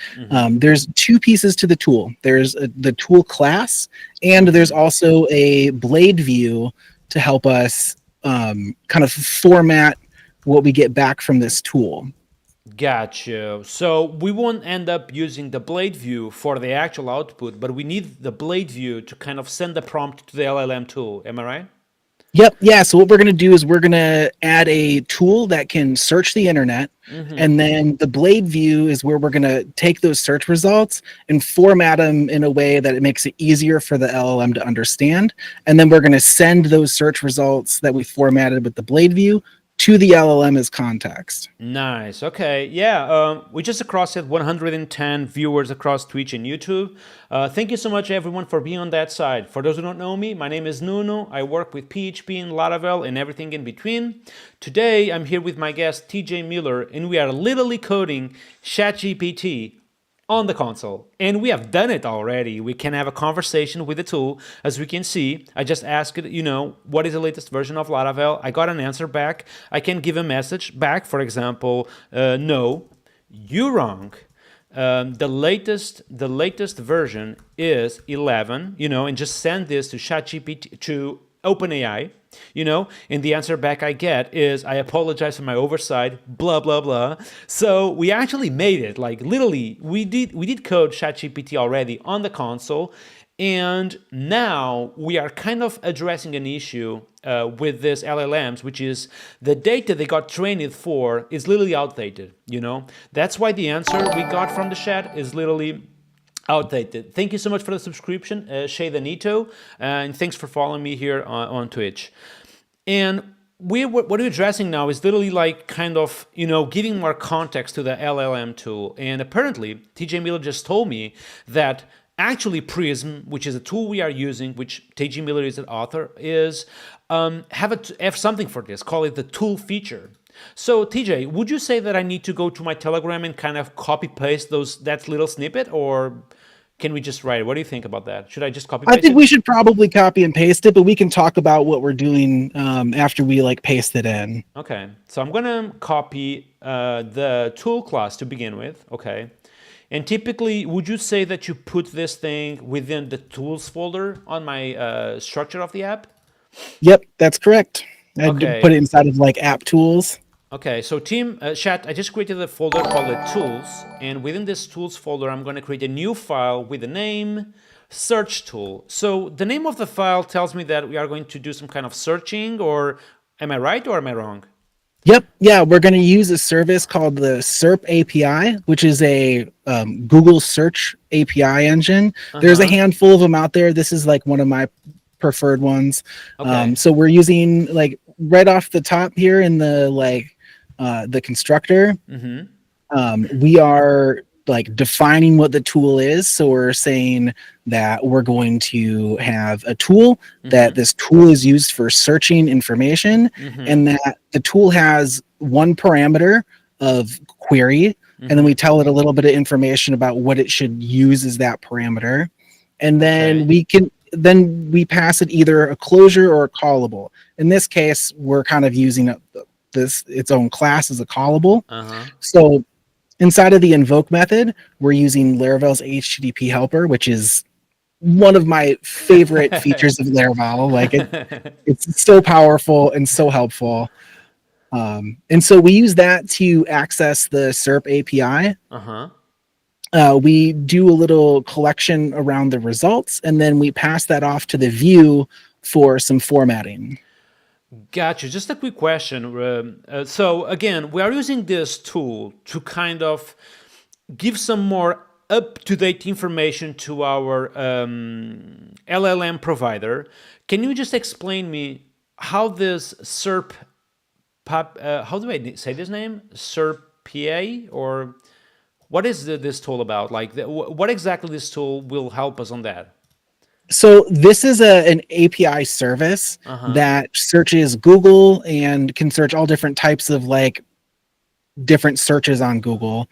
There's two pieces to the tool. There's the tool class, and there's also a blade view to help us kind of format what we get back from this tool. Gotcha. So we won't end up using the blade view for the actual output, but we need the blade view to kind of send the prompt to the LLM tool. Am I right? Yep. Yeah. So what we're going to do is we're going to add a tool that can search the internet. And then the blade view is where we're going to take those search results and format them in a way that it makes it easier for the LLM to understand. And then we're going to send those search results that we formatted with the blade view to the LLM as context. Nice. Okay. Yeah. We just crossed 110 viewers across Twitch and YouTube. Thank you so much, everyone, for being on that side. For those who don't know me, my name is Nuno. I work with PHP and Laravel and everything in between. Today, I'm here with my guest, TJ Miller, and we are literally coding ChatGPT on the console. And we have done it already. We can have a conversation with the tool. As we can see, I just asked it, what is the latest version of Laravel? I got an answer back. I can give a message back, for example, no, you're wrong. The latest version is 11, and just send this to ChatGPT, to OpenAI, and the answer back I get is, I apologize for my oversight, blah, blah, blah. So we actually made it. Like, literally, we did code ChatGPT already on the console, and now we are kind of addressing an issue with this LLMs, which is the data they got trained for is literally outdated, That's why the answer we got from the chat is literally outdated. Thank you so much for the subscription, Shay Danito, and thanks for following me here on Twitch. And what we're addressing now is literally like kind of, giving more context to the LLM tool. And apparently, TJ Miller just told me that actually Prism, which is a tool we are using, which TJ Miller is an author, is have something for this, call it the tool feature. So TJ, would you say that I need to go to my Telegram and kind of copy paste that little snippet, or can we just write it? What do you think about that? Should I just copy paste it? I think we should probably copy and paste it, but we can talk about what we're doing after we paste it in. Okay, so I'm gonna copy the tool class to begin with. Okay, and typically, would you say that you put this thing within the tools folder on my structure of the app? Yep, that's correct. I put it inside of app tools. Okay, so team chat, I just created a folder called tools, and within this tools folder, I'm going to create a new file with the name search tool. So the name of the file tells me that we are going to do some kind of searching, or am I right or am I wrong? Yep. Yeah, we're going to use a service called the SERP API, which is a Google search API engine. There's a handful of them out there. This is one of my preferred ones. Okay. So we're using right off the top here in the constructor. We are defining what the tool is. So we're saying that we're going to have a tool that this tool is used for searching information, and that the tool has one parameter of query, and then we tell it a little bit of information about what it should use as that parameter, and then we pass it either a closure or a callable. In this case, we're kind of using its own class as a callable. So inside of the invoke method, we're using Laravel's HTTP helper, which is one of my favorite features of Laravel. It's so powerful and so helpful. And so we use that to access the SERP API. We do a little collection around the results, and then we pass that off to the view for some formatting. Gotcha. Just a quick question. So again, we are using this tool to kind of give some more up-to-date information to our LLM provider. Can you just explain me how this SERP, how do I say this name? SERP PA, or what is this tool about? What exactly this tool will help us on that? So this is an API service that searches Google and can search all different types of different searches on Google.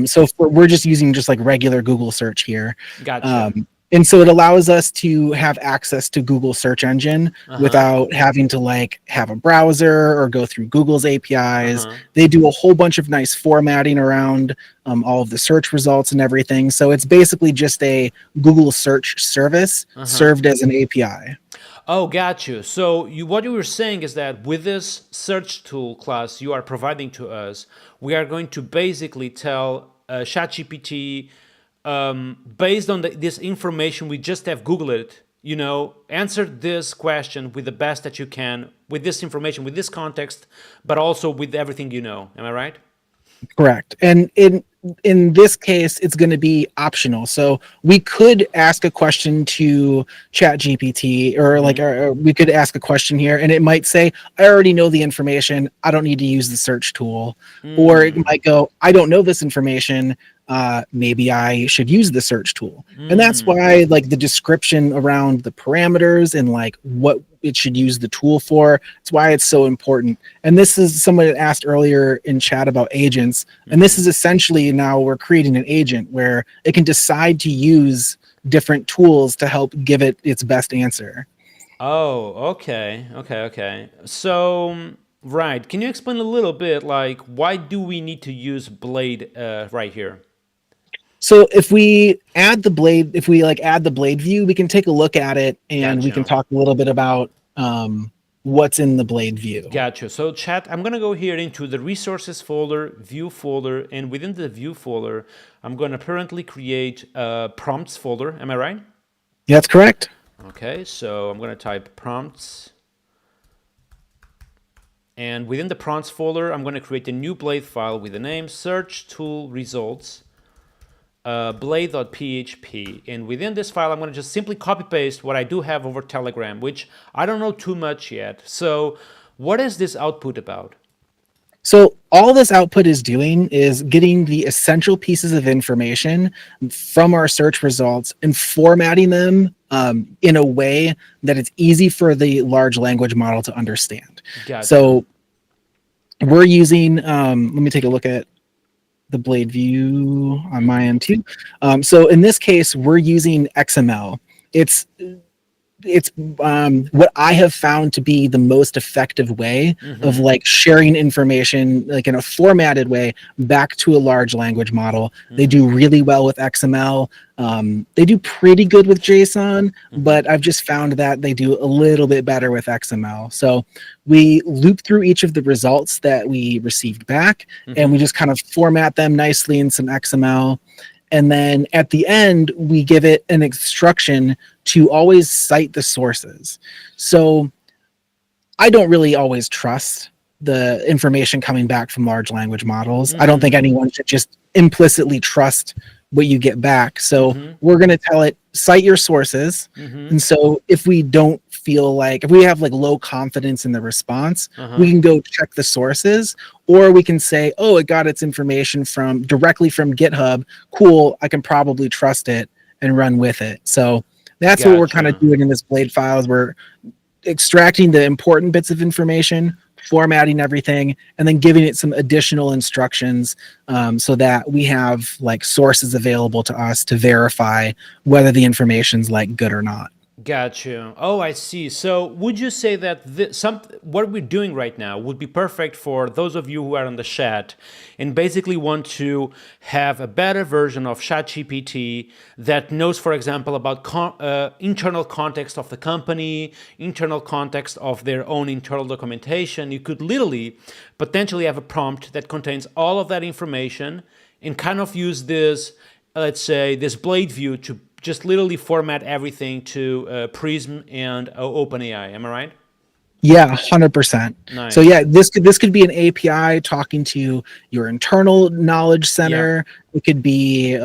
So we're just using regular Google search here. Gotcha. And so it allows us to have access to Google search engine without having to have a browser or go through Google's APIs. They do a whole bunch of nice formatting around all of the search results and everything. So it's basically just a Google search service served as an API. Oh, got you. So what you were saying is that with this search tool class you are providing to us, we are going to basically tell ChatGPT, based on this information we just have Googled it, answer this question with the best that you can, with this information, with this context, but also with everything you know. Am I right? Correct. And in this case, it's going to be optional. So we could ask a question to Chat GPT, or like we could ask a question here, and it might say, I already know the information, I don't need to use the search tool. Or it might go, I don't know this information, maybe I should use the search tool. And that's why like the description around the parameters and like what it should use the tool for, it's why it's so important. And this is someone that asked earlier in chat about agents, and this is essentially now we're creating an agent where it can decide to use different tools to help give it its best answer. Oh, okay. So, right. Can you explain a little bit, like, why do we need to use Blade right here? So if we add the blade, if we like add the blade view, we can take a look at it and we can Gotcha. talk a little bit about what's in the blade view. Gotcha. So, chat, I'm going to go here into the resources folder, view folder, and within the view folder, I'm going to currently create a prompts folder. Am I right? Yeah, that's correct. Okay, so I'm going to type prompts. And within the prompts folder, I'm going to create a new Blade file with the name search tool results blade.php. And within this file, I'm going to just simply copy paste what I do have over Telegram, which I don't know too much yet. So what is this output about? So all this output is doing is getting the essential pieces of information from our search results and formatting them in a way that it's easy for the large language model to understand. Gotcha. So we're using, let me take a look at the Blade view on my end too. So in this case, we're using XML. It's what I have found to be the most effective way of like sharing information like in a formatted way back to a large language model. They do really well with XML. They do pretty good with JSON, but I've just found that they do a little bit better with XML. So we loop through each of the results that we received back, and we just kind of format them nicely in some XML. And then at the end, we give it an instruction to always cite the sources. So I don't really always trust the information coming back from large language models. I don't think anyone should just implicitly trust what you get back. So we're going to tell it, cite your sources. And so if we don't feel like, if we have like low confidence in the response, we can go check the sources, or we can say, oh, it got its information from directly from GitHub. Cool. I can probably trust it and run with it. So that's what we're kind of doing in this Blade file is we're extracting the important bits of information, formatting everything, and then giving it some additional instructions so that we have like sources available to us to verify whether the information's like good or not. Got you. Oh, I see. So would you say that what we're doing right now would be perfect for those of you who are on the chat and basically want to have a better version of ChatGPT that knows, for example, about internal context of the company, internal context of their own internal documentation? You could literally potentially have a prompt that contains all of that information and kind of use this, let's say, this Blade view to just literally format everything to Prism and OpenAI. Am I right? Yeah, 100%. Nice. So yeah, this could be an API talking to your internal knowledge center. Yeah. It could be,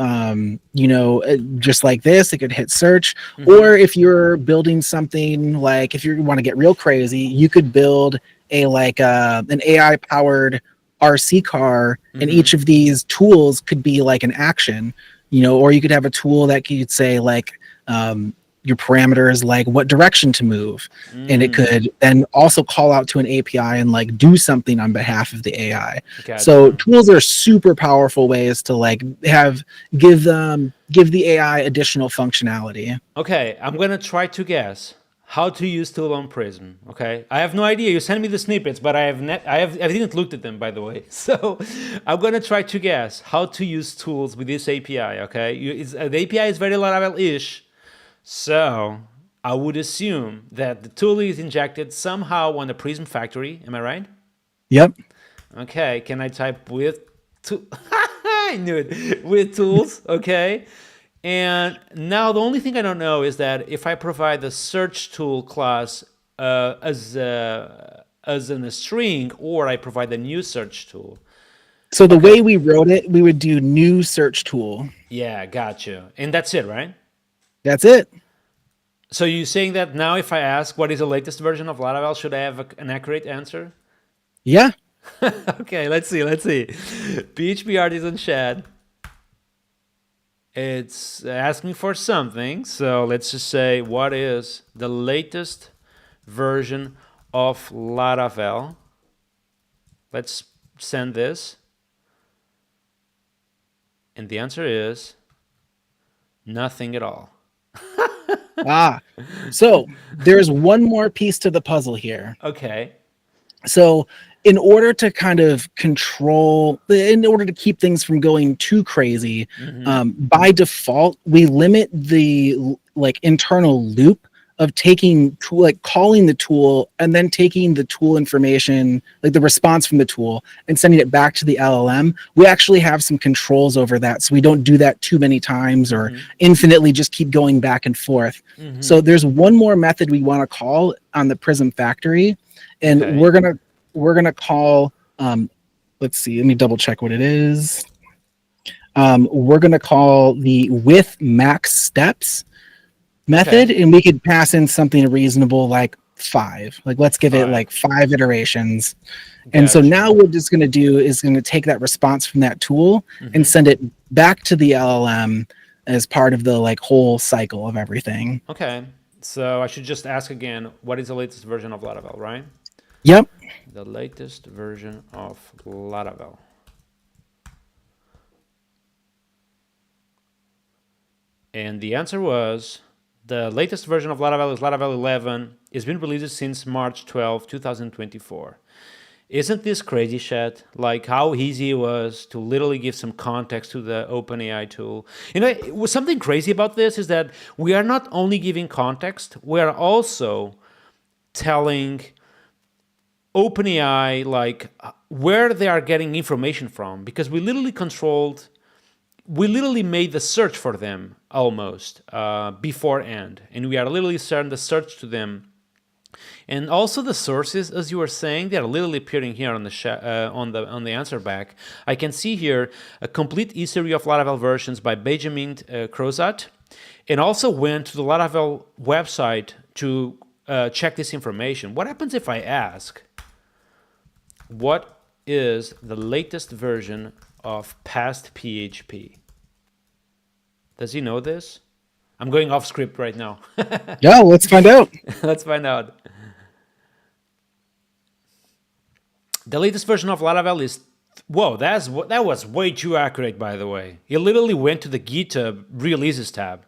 just like this. It could hit search, or if you're building something like, if you want to get real crazy, you could build an AI powered RC car, and each of these tools could be like an action. Or you could have a tool that could say like your parameters, like what direction to move. And it could then also call out to an API and like do something on behalf of the AI. Gotcha. So tools are super powerful ways to like give the AI additional functionality. Okay, I'm gonna try to guess how to use tool on Prism. Okay, I have no idea. You send me the snippets, but I didn't look at them, by the way. So I'm gonna try to guess how to use tools with this API. Okay, the API is very Laravel-ish, so I would assume that the tool is injected somehow on the Prism factory. Am I right? Yep. Okay, can I type with I knew it. With tools, okay? And now the only thing I don't know is that if I provide the search tool class as in a string, or I provide the new search tool. So the Okay. way we wrote it, we would do new search tool. Yeah, gotcha. And that's it, right? That's it. So you're saying that now if I ask what is the latest version of Laravel, should I have an accurate answer? Yeah. Okay, let's see. PHP Artisan Chat. It's asking for something. So let's just say, what is the latest version of Laravel? Let's send this. And the answer is nothing at all. Ah. So there's one more piece to the puzzle here. Okay. So in order to kind of control, in order to keep things from going too crazy, by default, we limit the like internal loop of taking like calling the tool and then taking the tool information, like the response from the tool, and sending it back to the LLM. We actually have some controls over that, so we don't do that too many times or infinitely just keep going back and forth. So there's one more method we want to call on the Prism factory, and Okay. we're gonna call let's see, let me double check what it is. We're gonna call the with max steps method, and we could pass in something reasonable like 5. Like let's give it like 5 iterations. And so now what it's going to do is going to take that response from that tool and send it back to the LLM as part of the like whole cycle of everything. Okay. So I should just ask again, what is the latest version of Laravel, right? Yep. The latest version of Laravel. And the answer was the latest version of Laravel is Laravel 11. It's been released since March 12, 2024. Isn't this crazy, Chat? Like how easy it was to literally give some context to the OpenAI tool. You know, something crazy about this is that we are not only giving context, we are also telling OpenAI like where they are getting information from, because we literally made the search for them almost beforehand, and we are literally starting the search to them. And also the sources, as you were saying, they are literally appearing here on the answer back. I can see here a complete history of Laravel versions by Benjamin Crozat, and also went to the Laravel website to check this information. What happens if I ask, what is the latest version of past PHP? Does he know this? I'm going off script right now. Yeah, let's find out. Let's find out. The latest version of Laravel is, whoa, that was way too accurate, by the way. He literally went to the GitHub releases tab.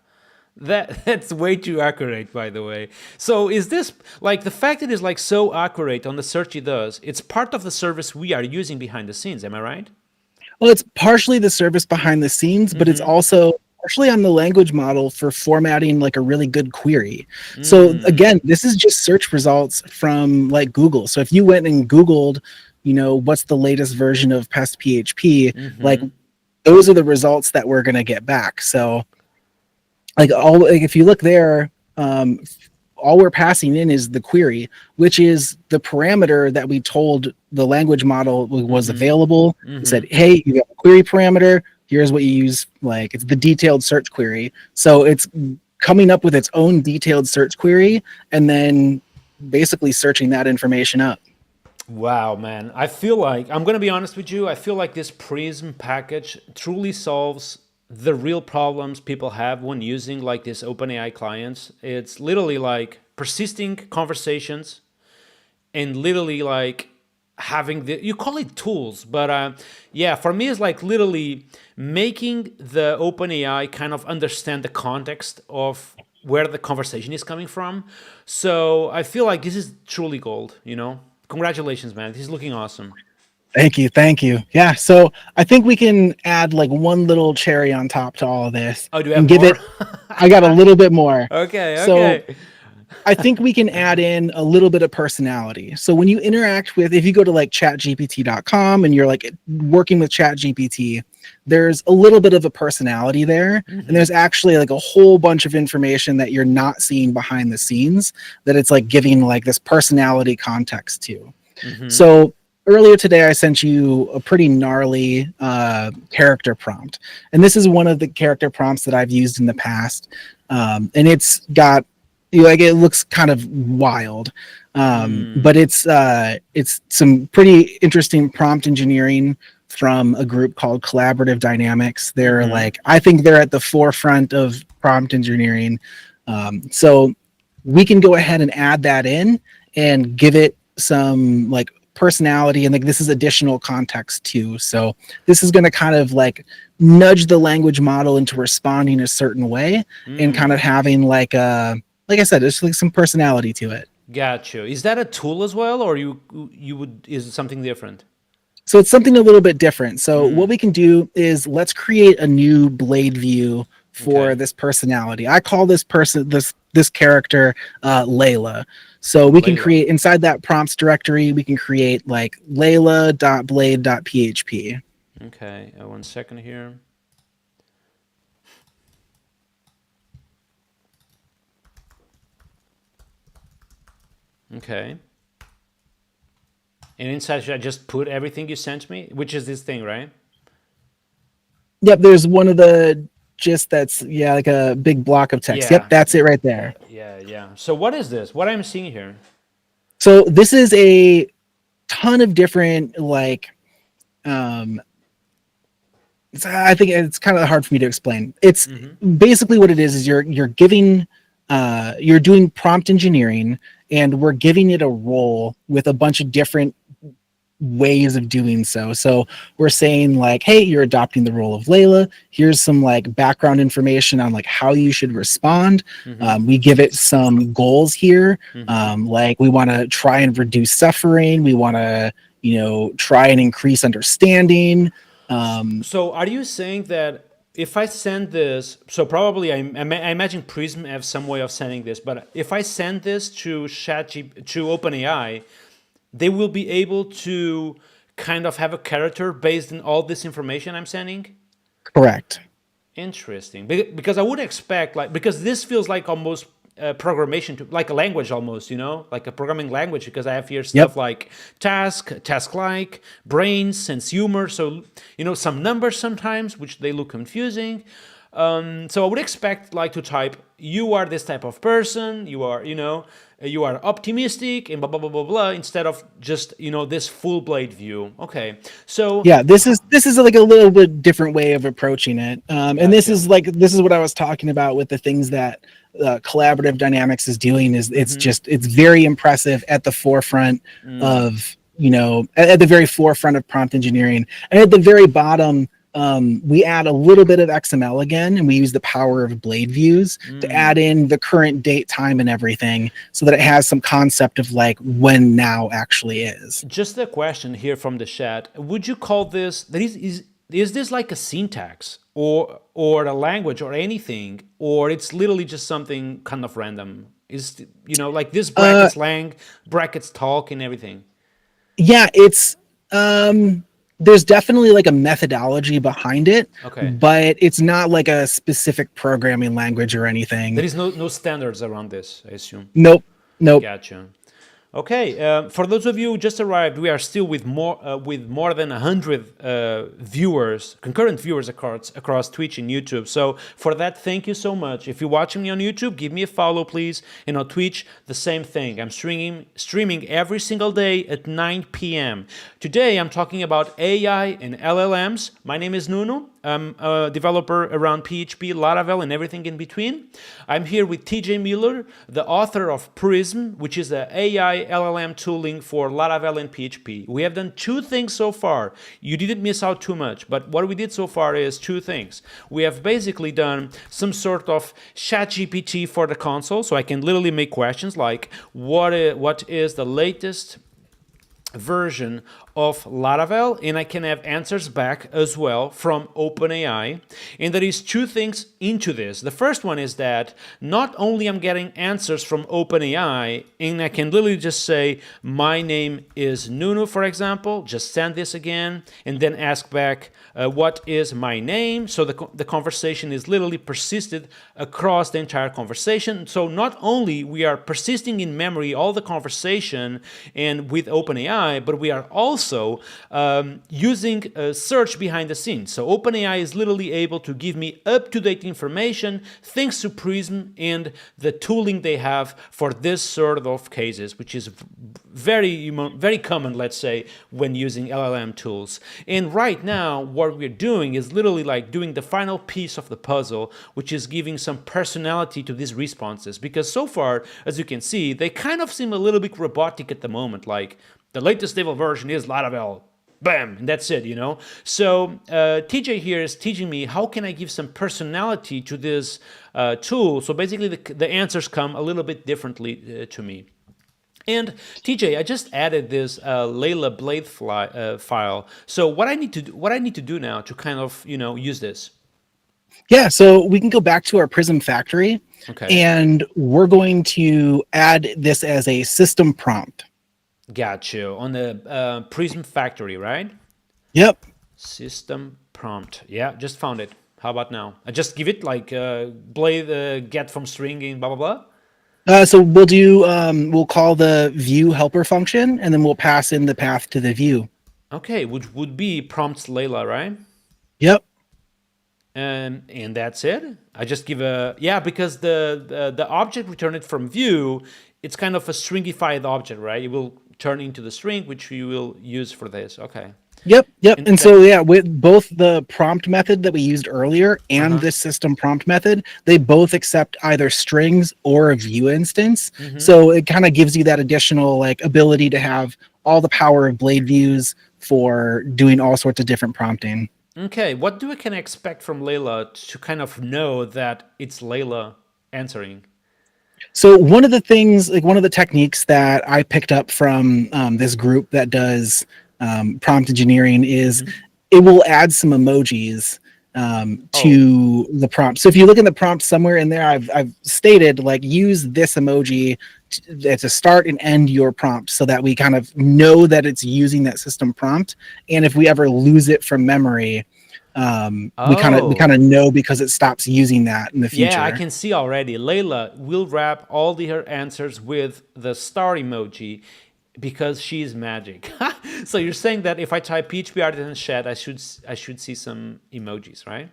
That's way too accurate, by the way. So is this, like, the fact that it's like so accurate on the search he does, it's part of the service we are using behind the scenes, am I right? Well, it's partially the service behind the scenes, but it's also partially on the language model for formatting like a really good query. So again, this is just search results from like Google. So if you went and Googled, you know, what's the latest version of past PHP, like those are the results that we're going to get back. So like if you look there, all we're passing in is the query, which is the parameter that we told the language model was available. We said, hey, you got a query parameter. Here's what you use. Like it's the detailed search query. So it's coming up with its own detailed search query and then basically searching that information up. Wow, man. I feel like, I'm going to be honest with you, I feel like this Prism package truly solves the real problems people have when using like this OpenAI clients. It's literally like persisting conversations and literally like having you call it tools, but yeah, for me it's like literally making the OpenAI kind of understand the context of where the conversation is coming from. So I feel like this is truly gold, you know? Congratulations, man. This is looking awesome. Thank you. Yeah, so I think we can add like one little cherry on top to all of this. Oh, do you have and give more? it I got a little bit more. Okay. So I think we can add in a little bit of personality. So when you interact with, if you go to like chatgpt.com and you're like working with ChatGPT, there's a little bit of a personality there. And there's actually like a whole bunch of information that you're not seeing behind the scenes that it's like giving like this personality context to. So earlier today, I sent you a pretty gnarly character prompt. And this is one of the character prompts that I've used in the past. And it's got, like, it looks kind of wild. But it's some pretty interesting prompt engineering from a group called Collaborative Dynamics. They're like, I think they're at the forefront of prompt engineering. So we can go ahead and add that in and give it some like personality, and like this is additional context too. So this is going to kind of like nudge the language model into responding a certain way and kind of having like I said, there's like some personality to it. Gotcha. Is that a tool as well, or is it something different? So it's something a little bit different. So what we can do is let's create a new blade view for this personality. I call this character Layla. So we can create inside that prompts directory, we can create like layla.blade.php. Okay, 1 second here. Okay. And inside, should I just put everything you sent me, which is this thing, right? Yep, there's one of the that's like a big block of text. Yeah. Yep, that's it right there. Yeah. So what is this? What I'm seeing here? So this is a ton of different like I think it's kind of hard for me to explain. It's basically what it is you're giving you're doing prompt engineering, and we're giving it a role with a bunch of different ways of doing so. So we're saying like, hey, you're adopting the role of Layla. Here's some like background information on like how you should respond. We give it some goals here. Like we want to try and reduce suffering. We want to, try and increase understanding. So are you saying that if I send this, so probably I imagine Prism have some way of sending this, but if I send this to OpenAI, they will be able to kind of have a character based on all this information I'm sending? Correct. Interesting. Because I would expect, because this feels like almost programmation, like a language almost, like a programming language, because I have here stuff like task-like, brains, sense humor, so, some numbers sometimes, which they look confusing. So I would expect to type, you are this type of person, you are, you are optimistic and blah, blah, blah, blah, blah, instead of just, this full blade view. Okay. So yeah, this is like a little bit different way of approaching it. And this is what I was talking about with the things that Collaborative Dynamics is doing is it's very impressive at the forefront of, at the very forefront of prompt engineering. And at the very bottom, we add a little bit of XML again, and we use the power of blade views to add in the current date, time, and everything, so that it has some concept of like when now actually is. Just a question here from the chat: would you call this is this like a syntax or a language or anything, or it's literally just something kind of random? Is like this brackets lang, brackets talk, and everything? Yeah, it's there's definitely like a methodology behind it, but it's not like a specific programming language or anything. There is no standards around this, I assume. Nope. Gotcha. Okay, for those of you who just arrived, we are still with more than 100 concurrent viewers across Twitch and YouTube. So for that, thank you so much. If you're watching me on YouTube, give me a follow, please. And on Twitch, the same thing. I'm streaming every single day at 9 p.m. Today, I'm talking about AI and LLMs. My name is Nuno. I'm a developer around PHP, Laravel, and everything in between. I'm here with TJ Miller, the author of Prism, which is an AI LLM tooling for Laravel and PHP. We have done 2 things so far. You didn't miss out too much, but what we did so far is 2 things. We have basically done some sort of ChatGPT for the console, so I can literally make questions like, what is the latest version of Laravel, and I can have answers back as well from OpenAI. And there is two things into this. The first one is that not only I'm getting answers from OpenAI, and I can literally just say, my name is Nunu, for example, just send this again, and then ask back, what is my name? So the conversation is literally persisted across the entire conversation. So not only we are persisting in memory all the conversation and with OpenAI, but we are also using a search behind the scenes. So OpenAI is literally able to give me up-to-date information thanks to Prism and the tooling they have for this sort of cases, which is very common, let's say, when using LLM tools. And right now, what we're doing is literally like doing the final piece of the puzzle, which is giving some personality to these responses. Because so far, as you can see, they kind of seem a little bit robotic at the moment, like the latest stable version is Laravel. Bam, and that's it, you know. So TJ here is teaching me how can I give some personality to this tool. So basically, the answers come a little bit differently to me. And TJ, I just added this Layla Blade file. So what I need to do now to kind of use this. Yeah, so we can go back to our Prism factory, Okay. and we're going to add this as a system prompt. Got you. On the Prism factory, right? Yep. System prompt. Yeah, just found it. How about now? I just give it like blade get from string in blah blah blah. So we'll call the view helper function, and then we'll pass in the path to the view. Okay, which would be prompts Layla, right? Yep. And that's it. I just give because the object returned from view, it's kind of a stringified object, right? It will turn into the string, which you will use for this. Okay. Yep. And so with both the prompt method that we used earlier and this system prompt method, they both accept either strings or a view instance. So it kind of gives you that additional like ability to have all the power of blade views for doing all sorts of different prompting. Okay, what do I can expect from Layla to kind of know that it's Layla answering? So one of the things, like one of the techniques that I picked up from this group that does prompt engineering is it will add some emojis to the prompt. So if you look in the prompt somewhere in there, I've stated like use this emoji to start and end your prompt so that we kind of know that it's using that system prompt. And if we ever lose it from memory, we kind of know because it stops using that in the future. Yeah, I can see already. Layla will wrap all her answers with the star emoji because she's magic. So you're saying that if I type PHP artisan chat, I should see some emojis, right?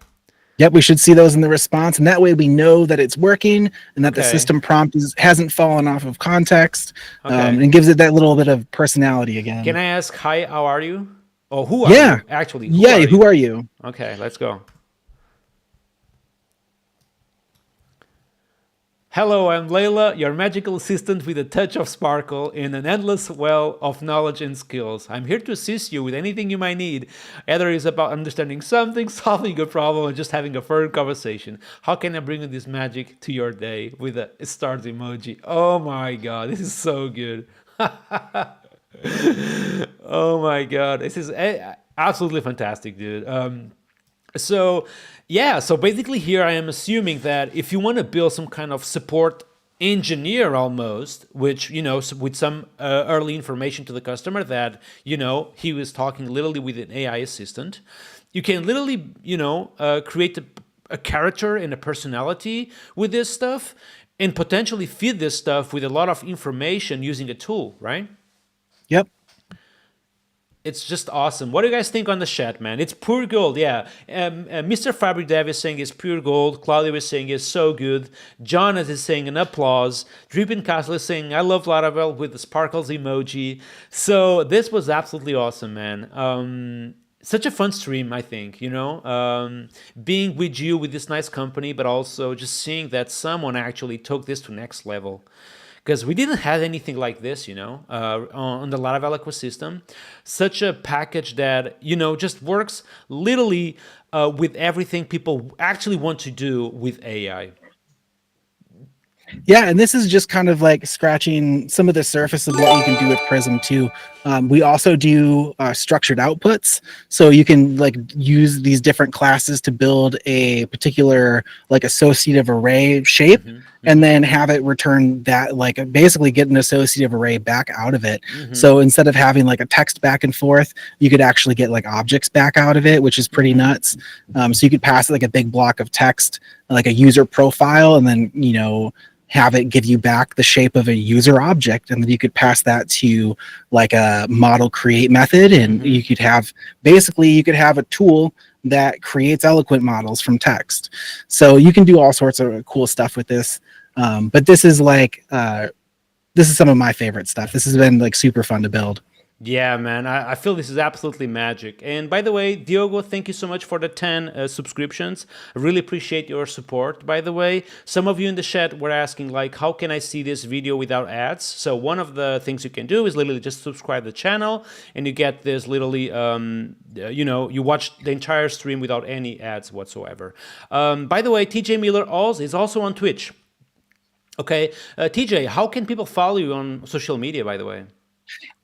Yep, we should see those in the response, and that way we know that it's working and that the system prompt hasn't fallen off of context, and gives it that little bit of personality again. Can I ask, hi, how are you? Oh, who are you? Actually, who are you? Okay, let's go. Hello, I'm Layla, your magical assistant with a touch of sparkle and an endless well of knowledge and skills. I'm here to assist you with anything you might need, either it's about understanding something, solving a problem, or just having a fun conversation. How can I bring you this magic to your day with a stars emoji? Oh my god, this is so good. Oh my god, this is absolutely fantastic, dude. So basically here I am assuming that if you want to build some kind of support engineer almost, which, with some early information to the customer that, he was talking literally with an AI assistant, you can literally, create a character and a personality with this stuff and potentially feed this stuff with a lot of information using a tool, right? Yep. It's just awesome. What do you guys think on the chat, man? It's pure gold, yeah. Mr. Fabric Dev is saying it's pure gold. Claudio is saying it's so good. Jonas is saying an applause. Dripping Castle is saying I love Laravel with the sparkles emoji. So this was absolutely awesome, man. Such a fun stream, I think, being with you with this nice company, but also just seeing that someone actually took this to next level. Because we didn't have anything like this, on the Laravel ecosystem. Such a package that, just works literally with everything people actually want to do with AI. Yeah, and this is just kind of like scratching some of the surface of what you can do with Prism too. We also do structured outputs, so you can like use these different classes to build a particular like associative array shape, Mm-hmm. and Mm-hmm. then have it return that like basically get an associative array back out of it. Mm-hmm. So instead of having like a text back and forth, you could actually get like objects back out of it, which is pretty Mm-hmm. nuts. So you could pass like a big block of text, like a user profile, and then have it give you back the shape of a user object, and then you could pass that to like a model create method, and Mm-hmm. you could have a tool that creates eloquent models from text. So you can do all sorts of cool stuff with this. But this is some of my favorite stuff. This has been like super fun to build. Yeah, man, I feel this is absolutely magic. And by the way, Diogo, thank you so much for the 10 subscriptions. I really appreciate your support, by the way. Some of you in the chat were asking, like, how can I see this video without ads? So one of the things you can do is literally just subscribe to the channel, and you get this literally, you watch the entire stream without any ads whatsoever. By the way, TJ Miller also is also on Twitch. Okay, TJ, how can people follow you on social media, by the way?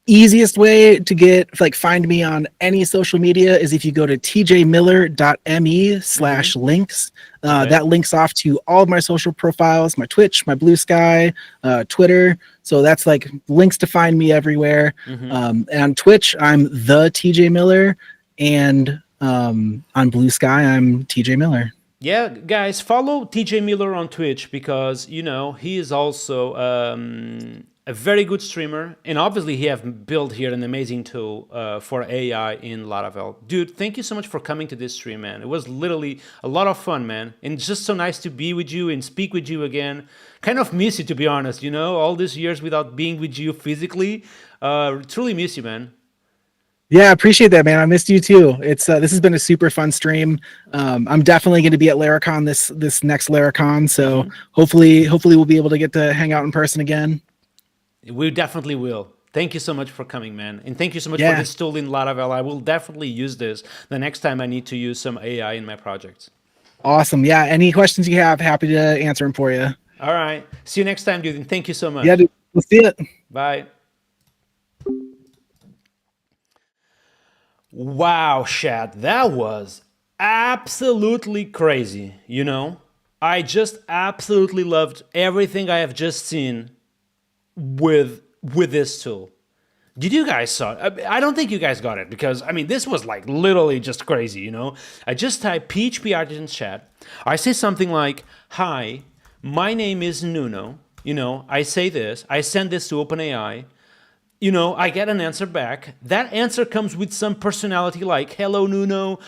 Easiest way to find me on any social media is if you go to tjmiller.me/links. Okay. That links off to all of my social profiles, my Twitch, my Blue Sky, Twitter. So that's like links to find me everywhere. And on Twitch, I'm the TJ Miller, and on Blue Sky, I'm TJ Miller. Yeah, guys, follow TJ Miller on Twitch because, he is also a very good streamer. And obviously, he have built here an amazing tool for AI in Laravel. Dude, thank you so much for coming to this stream, man. It was literally a lot of fun, man. And it's just so nice to be with you and speak with you again. Kind of miss you, to be honest, all these years without being with you physically. Truly miss you, man. Yeah, I appreciate that, man. I missed you too. It's this has been a super fun stream. I'm definitely going to be at Laracon this next Laracon, so hopefully we'll be able to get to hang out in person again. We definitely will. Thank you so much for coming, man. And thank you so much for this tool in Laravel. I will definitely use this the next time I need to use some AI in my projects. Awesome. Yeah, any questions you have, happy to answer them for you. All right. See you next time, dude. And thank you so much. Yeah, dude. We'll see it. Bye. Wow, Chad, that was absolutely crazy, I just absolutely loved everything I have just seen with this tool. Did you guys saw it? I don't think you guys got it because, this was like literally just crazy, I just type PHP Artisan chat. I say something like, hi, my name is Nuno. I say this, I send this to OpenAI. I get an answer back. That answer comes with some personality like, hello, Nuno.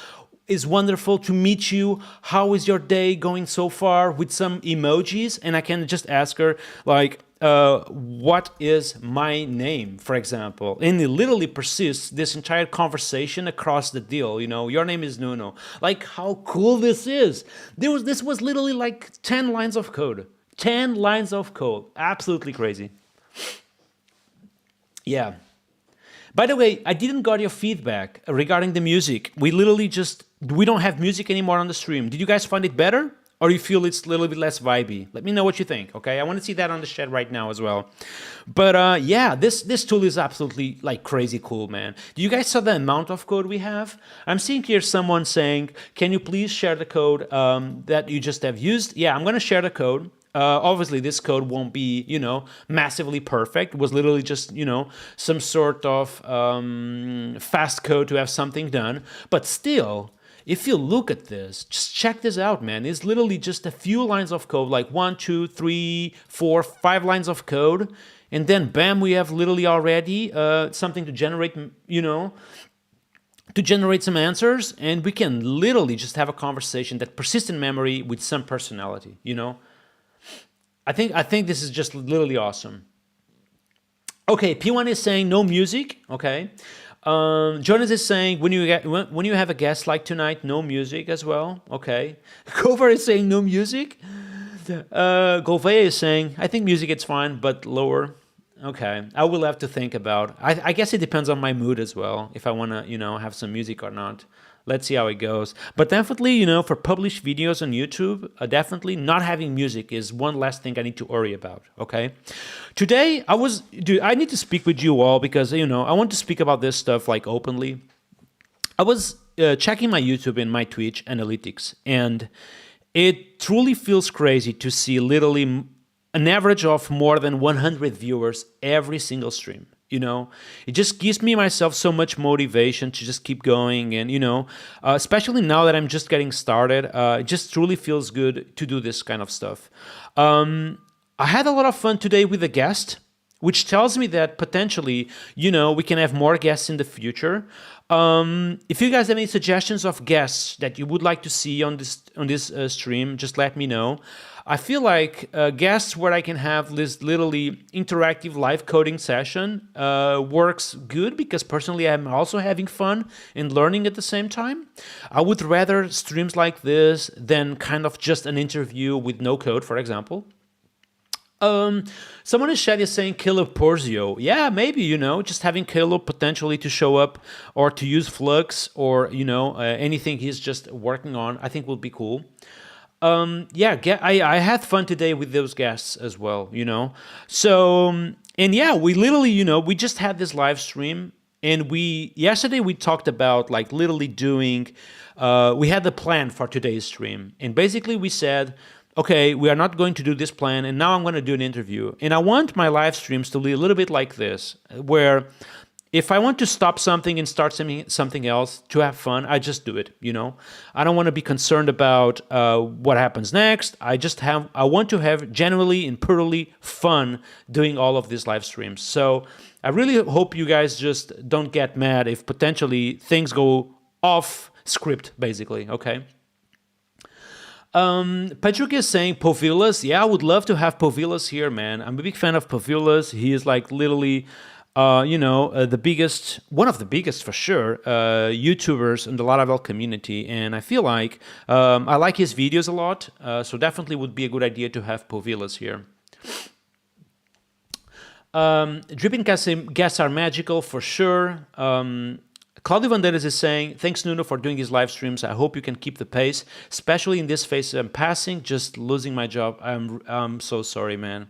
It's wonderful to meet you. How is your day going so far? With some emojis. And I can just ask her, like, what is my name, for example? And it literally persists this entire conversation across the deal. Your name is Nuno. Like, how cool this is. This was literally like 10 lines of code. 10 lines of code. Absolutely crazy. Yeah. By the way, I didn't got your feedback regarding the music. We don't have music anymore on the stream. Did you guys find it better? Or you feel it's a little bit less vibey? Let me know what you think, okay? I want to see that on the chat right now as well. But yeah, this tool is absolutely like crazy cool, man. Do you guys saw the amount of code we have? I'm seeing here someone saying, can you please share the code that you just have used? Yeah, I'm going to share the code. Obviously, this code won't be, massively perfect. It was literally just, some sort of fast code to have something done. But still, if you look at this, just check this out, man. It's literally just a few lines of code, like 1, 2, 3, 4, 5 lines of code. And then, bam, we have literally already something to generate, to generate some answers. And we can literally just have a conversation that persists in memory with some personality, I think this is just literally awesome. Okay, P1 is saying no music. Okay, Jonas is saying when you have a guest like tonight, no music as well. Okay, Kovar is saying no music. Golvea is saying I think music it's fine, but lower. Okay, I will have to think about. I guess it depends on my mood as well if I want to have some music or not. Let's see how it goes. But definitely, for published videos on YouTube, definitely not having music is one last thing I need to worry about. Okay. Today, I need to speak with you all because, I want to speak about this stuff like openly. I was checking my YouTube and my Twitch analytics, and it truly feels crazy to see literally an average of more than 100 viewers every single stream. It just gives me myself so much motivation to just keep going, and especially now that I'm just getting started, it just truly feels good to do this kind of stuff. I had a lot of fun today with a guest, which tells me that potentially, we can have more guests in the future. If you guys have any suggestions of guests that you would like to see on this stream, just let me know. I feel like guests where I can have this literally interactive live coding session works good because personally I'm also having fun and learning at the same time. I would rather streams like this than kind of just an interview with no code, for example. Someone in chat is saying Caleb Porzio. Yeah, maybe, just having Caleb potentially to show up or to use Flux or, anything he's just working on, I think will be cool. I had fun today with those guests as well, So, and yeah, we literally, we just had this live stream and yesterday we talked about like literally doing, we had the plan for today's stream. And basically we said, okay, we are not going to do this plan, and now I'm going to do an interview. And I want my live streams to be a little bit like this, where if I want to stop something and start something else to have fun, I just do it, I don't want to be concerned about what happens next. I want to have genuinely and purely fun doing all of these live streams. So I really hope you guys just don't get mad if potentially things go off script, basically, okay? Patrick is saying Povilas. Yeah, I would love to have Povilas here, man. I'm a big fan of Povilas. He is like literally, the biggest, one of the biggest for sure, YouTubers in the Laravel community. And I feel like I like his videos a lot. So definitely would be a good idea to have Povilas here. Dripping guests are magical for sure. Claudio Vanderes is saying, thanks, Nuno, for doing these live streams. I hope you can keep the pace, especially in this phase I'm passing, just losing my job. I'm so sorry, man.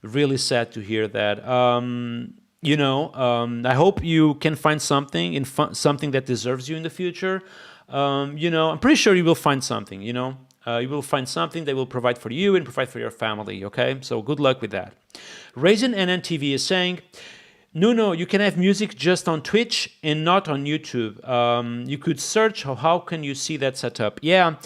Really sad to hear that. I hope you can find something something that deserves you in the future. I'm pretty sure you will find something, you will find something that will provide for you and provide for your family, okay? So good luck with that. Raisin NNTV is saying, No, you can have music just on Twitch and not on YouTube. You could search how can you see that setup. Yeah,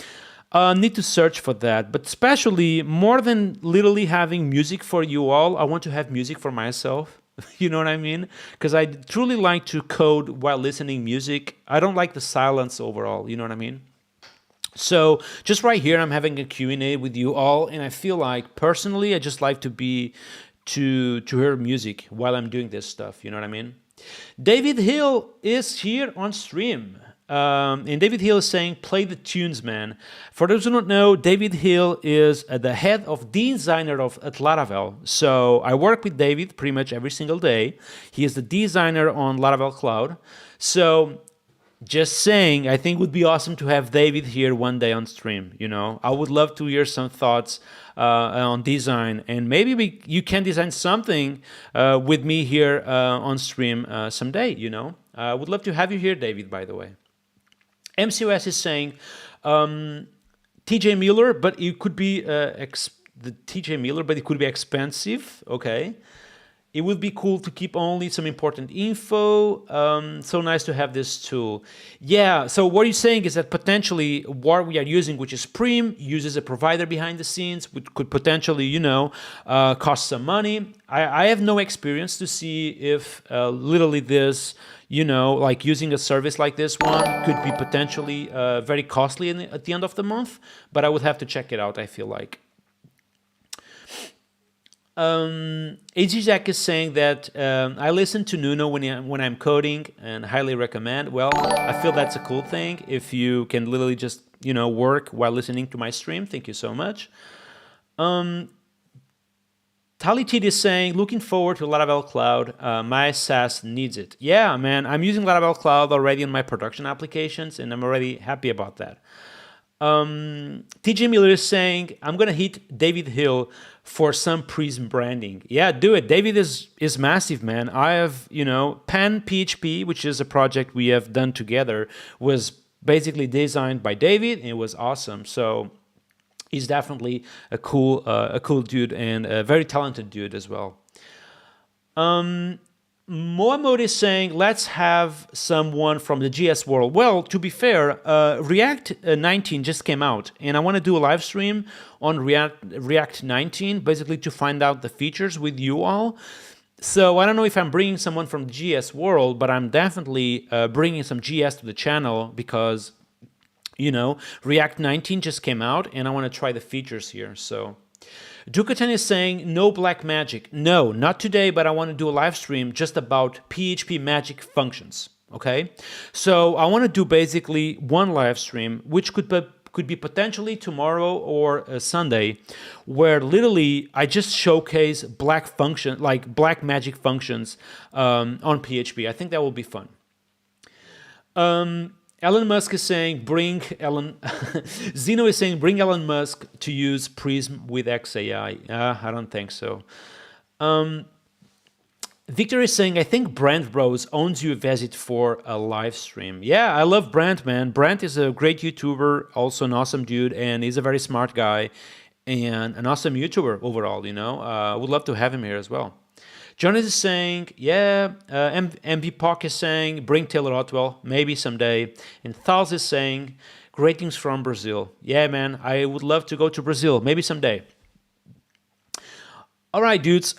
need to search for that. But especially more than literally having music for you all, I want to have music for myself. You know what I mean? Because I truly like to code while listening music. I don't like the silence overall. You know what I mean? So just right here, I'm having a Q&A with you all, and I feel like personally, I just like to hear music while I'm doing this stuff, you know what I mean? David Hill is here on stream. And David Hill is saying, play the tunes, man. For those who don't know, David Hill is the head of designer at Laravel. So I work with David pretty much every single day. He is the designer on Laravel Cloud. So just saying, I think it would be awesome to have David here one day on stream. I would love to hear some thoughts on design, and maybe you can design something with me here on stream someday. I would love to have you here, David. By the way, MCOS is saying TJ Miller, but it could be the TJ Miller, but it could be expensive. Okay. It would be cool to keep only some important info. So nice to have this tool. Yeah, so what you're saying is that potentially what we are using, which is Prim, uses a provider behind the scenes, which could potentially, cost some money. I have no experience to see if literally this, like using a service like this one could be potentially very costly at the end of the month, but I would have to check it out, I feel like. AG Jack is saying that I listen to Nuno when I'm coding and highly recommend. Well, I feel that's a cool thing. If you can literally just, work while listening to my stream, thank you so much. Talitid is saying, looking forward to Laravel Cloud. My SaaS needs it. Yeah, man, I'm using Laravel Cloud already on my production applications, and I'm already happy about that. TJ Miller is saying, I'm going to hit David Hill for some Prism branding. Yeah, do it. David is massive, man. I have, Pan PHP, which is a project we have done together, was basically designed by David, and it was awesome. So he's definitely a cool dude and a very talented dude as well. Mohamed is saying, let's have someone from the GS world. Well, to be fair, React 19 just came out, and I want to do a live stream on React 19, basically to find out the features with you all. So I don't know if I'm bringing someone from the GS world, but I'm definitely bringing some GS to the channel because React 19 just came out, and I want to try the features here. So Dukaten is saying, no black magic. No, not today, but I want to do a live stream just about PHP magic functions, okay? So I want to do basically one live stream, which could be potentially tomorrow or Sunday, where literally I just showcase black magic functions on PHP. I think that will be fun. Elon Musk is saying, Zeno is saying, bring Elon Musk to use Prism with XAI. I don't think so. Victor is saying, I think Brent Rose owns you a visit for a live stream. Yeah, I love Brent, man. Brent is a great YouTuber, also an awesome dude, and he's a very smart guy and an awesome YouTuber overall, I would love to have him here as well. Jonas is saying, yeah, MV Pock is saying, bring Taylor Otwell, maybe someday. And Thals is saying, greetings from Brazil. Yeah, man, I would love to go to Brazil, maybe someday. All right, dudes,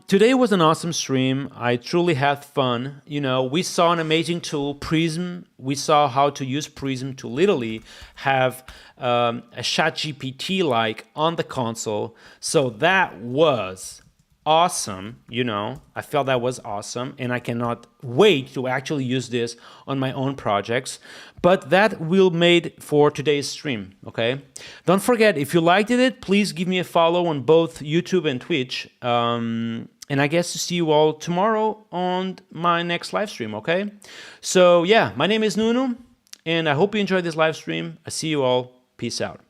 today was an awesome stream. I truly had fun. We saw an amazing tool, Prism. We saw how to use Prism to literally have a ChatGPT-like on the console. So that was awesome. I felt that was awesome, and I cannot wait to actually use this on my own projects. But that will made for today's stream, okay? Don't forget, if you liked it, please give me a follow on both YouTube and Twitch. And I guess to see you all tomorrow on my next live stream, okay? So yeah, my name is Nuno, and I hope you enjoyed this live stream. I see you all. Peace out.